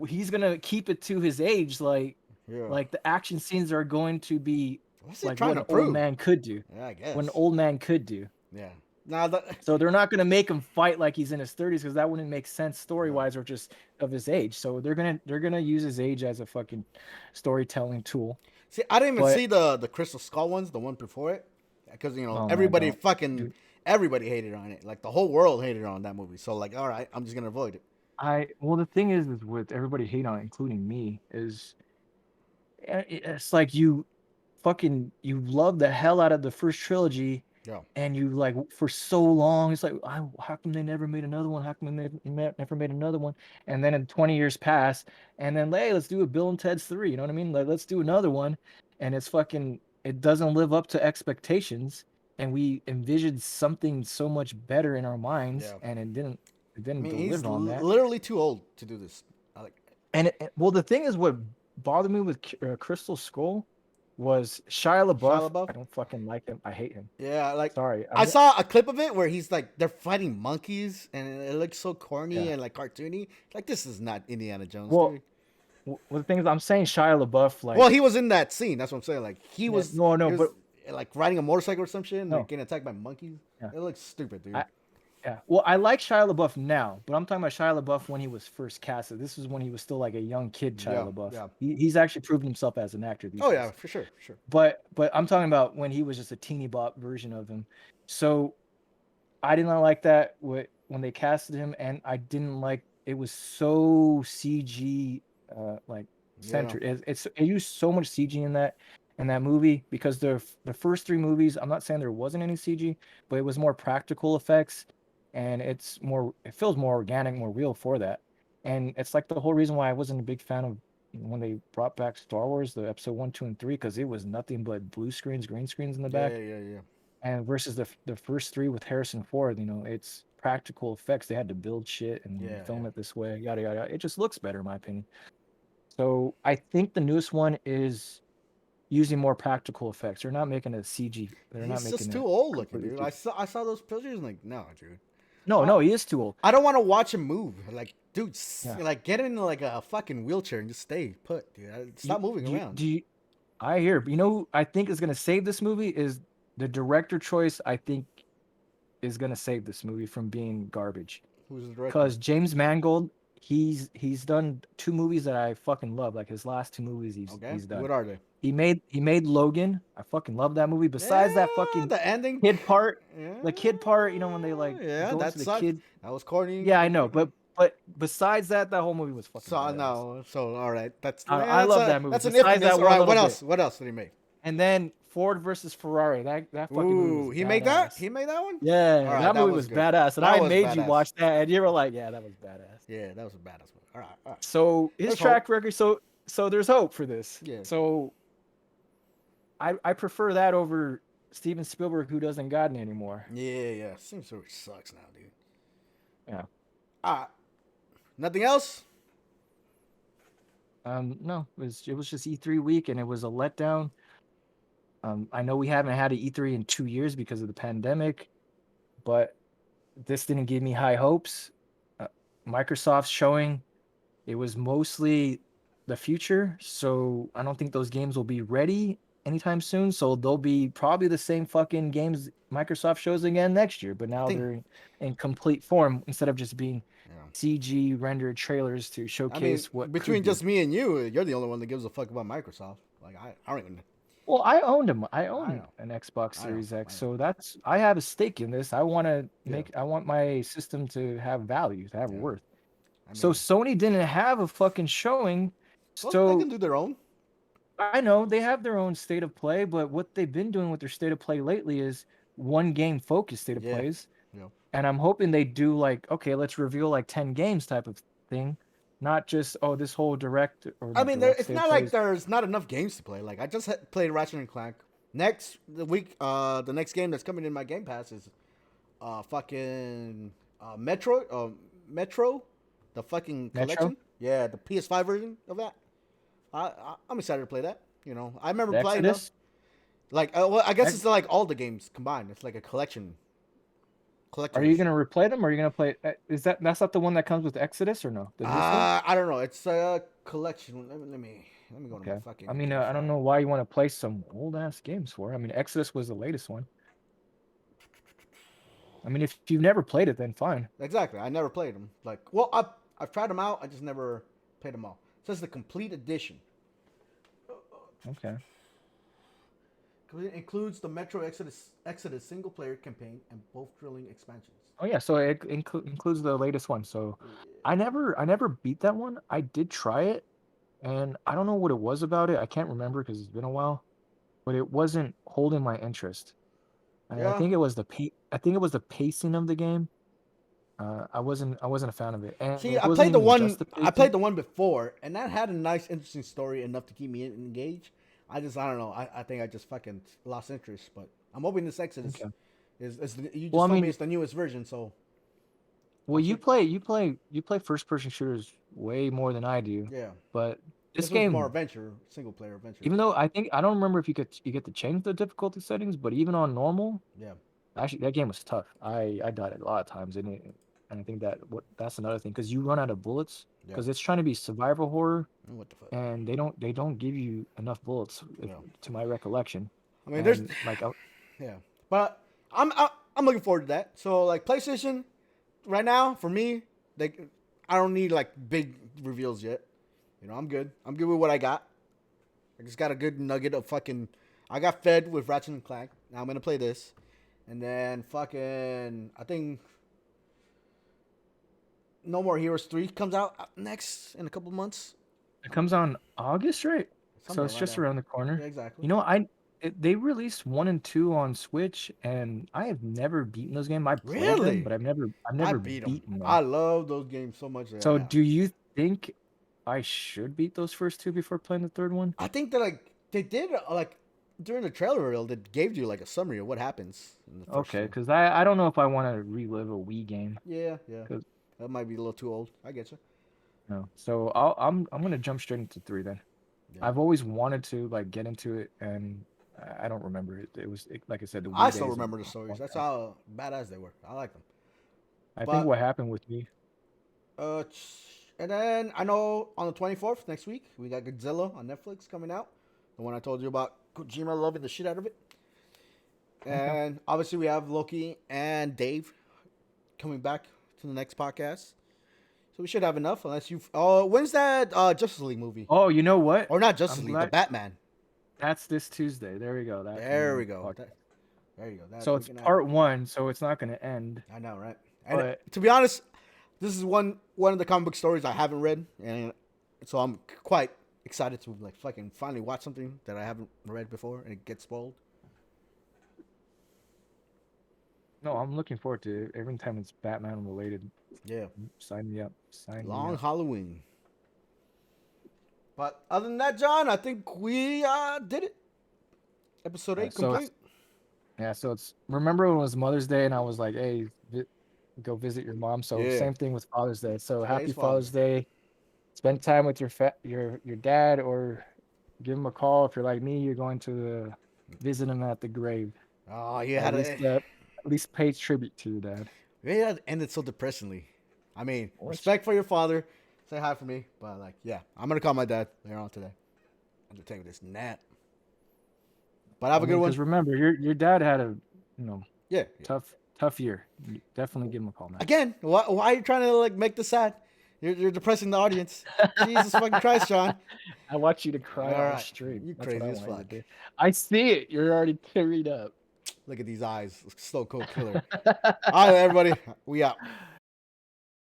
he's gonna keep it to his age. Yeah. Like the action scenes are going to be What's he like trying what to an old prove? man could do. Yeah, I What an guess. old man could do. Yeah. Now that. So they're not gonna make him fight like he's in his 30s because that wouldn't make sense story Yeah. wise or just of his age. So they're gonna use his age as a fucking storytelling tool. See, I didn't even But see the Crystal Skull ones, the one before it, because oh man, everybody don't fucking dude. everybody hated on it. Like the whole world hated on that movie. So like, all right, I'm just gonna avoid it. Well the thing is with everybody hate on it, including me, is it's like you love the hell out of the first trilogy Yeah. and you like for so long it's like how come they never made another one, how come they never made another one, and then in 20 years pass and then hey, let's do a Bill and Ted's 3, you know what I mean, like let's do another one, and it doesn't live up to expectations, and we envisioned something so much better in our minds Yeah. and it I didn't mean, he's deliver on that. literally too old to do this. I like. And well, the thing is, what bothered me with Crystal Skull was Shia Shia LaBeouf. LaBeouf. I don't fucking like him. I hate him. Yeah, like Sorry. I saw a clip of it where he's like they're fighting monkeys and it looks so corny Yeah. and like cartoony. Like this is not Indiana Jones, Well, dude. the thing is, I'm saying Shia LaBeouf, Well, like, he was in that scene. That's what I'm saying. Like yeah, no, he no, was but like riding a motorcycle or some shit and like no, getting attacked by monkeys. yeah, It looks stupid, dude. I, yeah. Well, I like Shia LaBeouf now, but I'm talking about Shia LaBeouf when he was first casted. This was when he was still like a young kid, Shia Yeah, LaBeouf. yeah. He's actually proven himself as an actor these Oh yeah, days. for sure, for sure. But I'm talking about when he was just a teeny bop version of him. So I did not like that when they casted him, and I didn't like it was so CG like Yeah, centered. It used so much CG in that movie because the first three movies, I'm not saying there wasn't any CG, but it was more practical effects, and it feels more organic, more real for that. And it's like the whole reason why I wasn't a big fan of when they brought back Star Wars, the episode 1, 2, and 3, because it was nothing but blue screens, green screens in the yeah, back, yeah, yeah. and versus the first three with Harrison Ford, it's practical effects. They had to build shit and Yeah, film yeah. it this way, yada yada. It just looks better, in my opinion. So I think the newest one is using more practical effects. They're not making it CG. They're not He's just making too it old looking, completely dude. CG. I saw those pictures and like, no, dude. No, I, no, he is too old. I don't want to watch him move. Like, dude, Yeah. like get in like a fucking wheelchair and just stay put, dude. Stop moving around. I hear, but who I think is gonna save this movie is the director choice. I think is gonna save this movie from being garbage. Who's the director? Because James Mangold, he's done two movies that I fucking love. Like his last two movies Okay, he's done. what are they? He made Logan. I fucking love that movie. Besides that Yeah, fucking the ending. kid part, Yeah, the kid part, when they like yeah, go that into the sucked. kid. That was corny. Yeah, I know, but besides that, that whole movie was fucking So badass. no, so all right, I love that movie. that's an Besides infamous. that All one right, little what bit. else? What else did he make? And then Ford versus Ferrari. That fucking movie Ooh, was he made that. badass. He made that one. Yeah, All right, that that movie was was good. badass, and That I was made you badass. watch that, and you were like, "Yeah, that was badass." Yeah, that was a badass one. All right, all right. So his There's track hope. record, so there's hope for this. Yeah. So I prefer that over Steven Spielberg, who doesn't got it anymore. Yeah, yeah. Seems so sucks now, dude. Yeah. Nothing else? No, it was just E3 week, and it was a letdown. I know we haven't had an E3 in 2 years because of the pandemic, but this didn't give me high hopes. Uh, Microsoft's showing it was mostly the future, so I don't think those games will be ready anytime soon. So they'll be probably the same fucking games Microsoft shows again next year, but I now think. they're in complete form instead of just being Yeah. CG rendered trailers to I mean, showcase what could between be. just me and you're the only one that gives a fuck about Microsoft. Like I don't even. Well, I owned them. I I own know. an Xbox I know. Series X, I know. so that's I have a stake in this. I want to Yeah. make I want my system to have value, to have Yeah. worth. I So mean, Sony didn't have a fucking showing. well, they can So do their own. I know they have their own state of play, but what they've been doing with their state of play lately is one game focused state of Yeah. plays. Yeah. And I'm hoping they do like, okay, let's reveal like 10 games type of thing, not just, oh, this whole direct or I not mean, direct it's state of not like plays. there's not enough games to play. Like I just played Ratchet and Clank. Next the week, the next game that's coming in my Game Pass is fucking Metro, the fucking Metro, collection. Yeah, the PS5 version of that. I'm excited to play that. You know, I remember the playing them. Exodus. Like, well, I guess Ex- it's like all the games combined. It's like a Are you collector's. gonna replay them or are you gonna play is that's not the one that comes with Exodus or no? The newest one? I don't know. It's a collection. Let me go to my Okay. I fucking mean, game I don't file. know why you want to play some old ass games for. I mean, Exodus was the latest one. I mean, if you've never played it, then fine. Exactly. I never played them. Like, well, I've tried them out. I just never played them all. It says the complete edition. Okay. It includes the Metro Exodus single player campaign and both drilling expansions. Oh yeah, so it includes the latest one. So I never beat that one. I did try it, and I don't know what it was about it. I can't remember because it's been a while, but it wasn't holding my interest. And I Yeah. think it was I think it was the pacing of the game. I wasn't a fan of it, and See, it wasn't even just the I played pacing. the one before, and that had a nice, interesting story enough to keep me engaged. I don't know. I think I just fucking lost interest. But I'm hoping this Exodus Okay. you Well, just I told me mean, it's the newest version, so well, I'm you sure. play you play you play first person shooters way more than I do, Yeah, but this this one's more game, adventure, single player adventure. even though I don't remember if you get to change the difficulty settings, but even on normal, Yeah, actually that game was tough. I died a lot of times in it, and I think that's another thing because you run out of bullets yeah. because it's trying to be survival horror, What the fuck? and they don't give you enough bullets, Yeah. to my recollection, I mean, there's and like yeah, but I'm looking forward to that. So like PlayStation, right now for me, they I don't need like big reveals yet. You know, I'm good. I'm good with what I got. I just got a good nugget of fucking. I got fed with Ratchet and Clank. Now I'm gonna play this, and then fucking. I think No More Heroes 3 comes out next in a couple months, it comes on August, right? So somewhere it's around just there. around the corner. Yeah, exactly. You know, they released 1 and 2 on Switch, and I have never beaten those games. I played them, Really? but I've I never beat them. beaten I them. love those games so much. So Yeah. do you think I should beat those first two before playing the third one? I think that like they did like during the trailer reel, they gave you like a summary of what happens in the first Okay, two. because I don't know if I want to relive a Wii game. Yeah, yeah. Cause That might be a little too old. I get you. no. So I'm gonna jump straight into three then. Yeah. I've always wanted to like get into it, and I don't remember it. Like I said, the I Wii still days. remember the stories. That's how badass they were. I like them. I think But what happened with me. uh, and then I know on the 24th next week we got Godzilla on Netflix coming out. The one I told you about Kojima loving the shit out of it. Okay. And obviously we have Loki and Dave coming back to the next podcast. So we should have enough unless you. Oh, when's that Justice League movie? Oh, you know what? Or not Justice I'm League, the glad Batman. that's this Tuesday. There we go. That can be There the we go. podcast. There you go. That So we it's can add it. part one, so it's not going to end. I know, right? And But to be honest, this is one of the comic book stories I haven't read, and so I'm quite excited to like fucking finally watch something that I haven't read before, and it gets spoiled. no, I'm looking forward to it. Every time it's Batman related. Yeah, Sign me up. Sign me long up. Halloween. But other than that, John, I think we did it. Episode All right, 8 so complete. it's remember when it was Mother's Day and I was like, "Hey, go visit your mom." So Yeah, same thing with Father's Day. So today's happy Father's Father's Day. Day. Spend time with your dad, or give him a call if you're like me. You're going to Visit him at the grave. Oh, you Or had to. at least pay tribute to your dad. Maybe that ended so depressingly. I mean, Which, respect for your father. Say hi for me. But, like, yeah, I'm going to call my dad later on today. Entertain with this nap. But have I a good mean, one. because remember, your dad had a you know Yeah. Yeah. tough year. Definitely give him a call, man. Again, why are you trying to, like, make this sad? You're depressing the audience. Jesus fucking Christ, Sean. I want you to All cry all right. stream. You That's what crazy I as want you to fuck. do. I see it. You're already tearing up. Look at these eyes. Slow cold killer. All right, everybody. We out.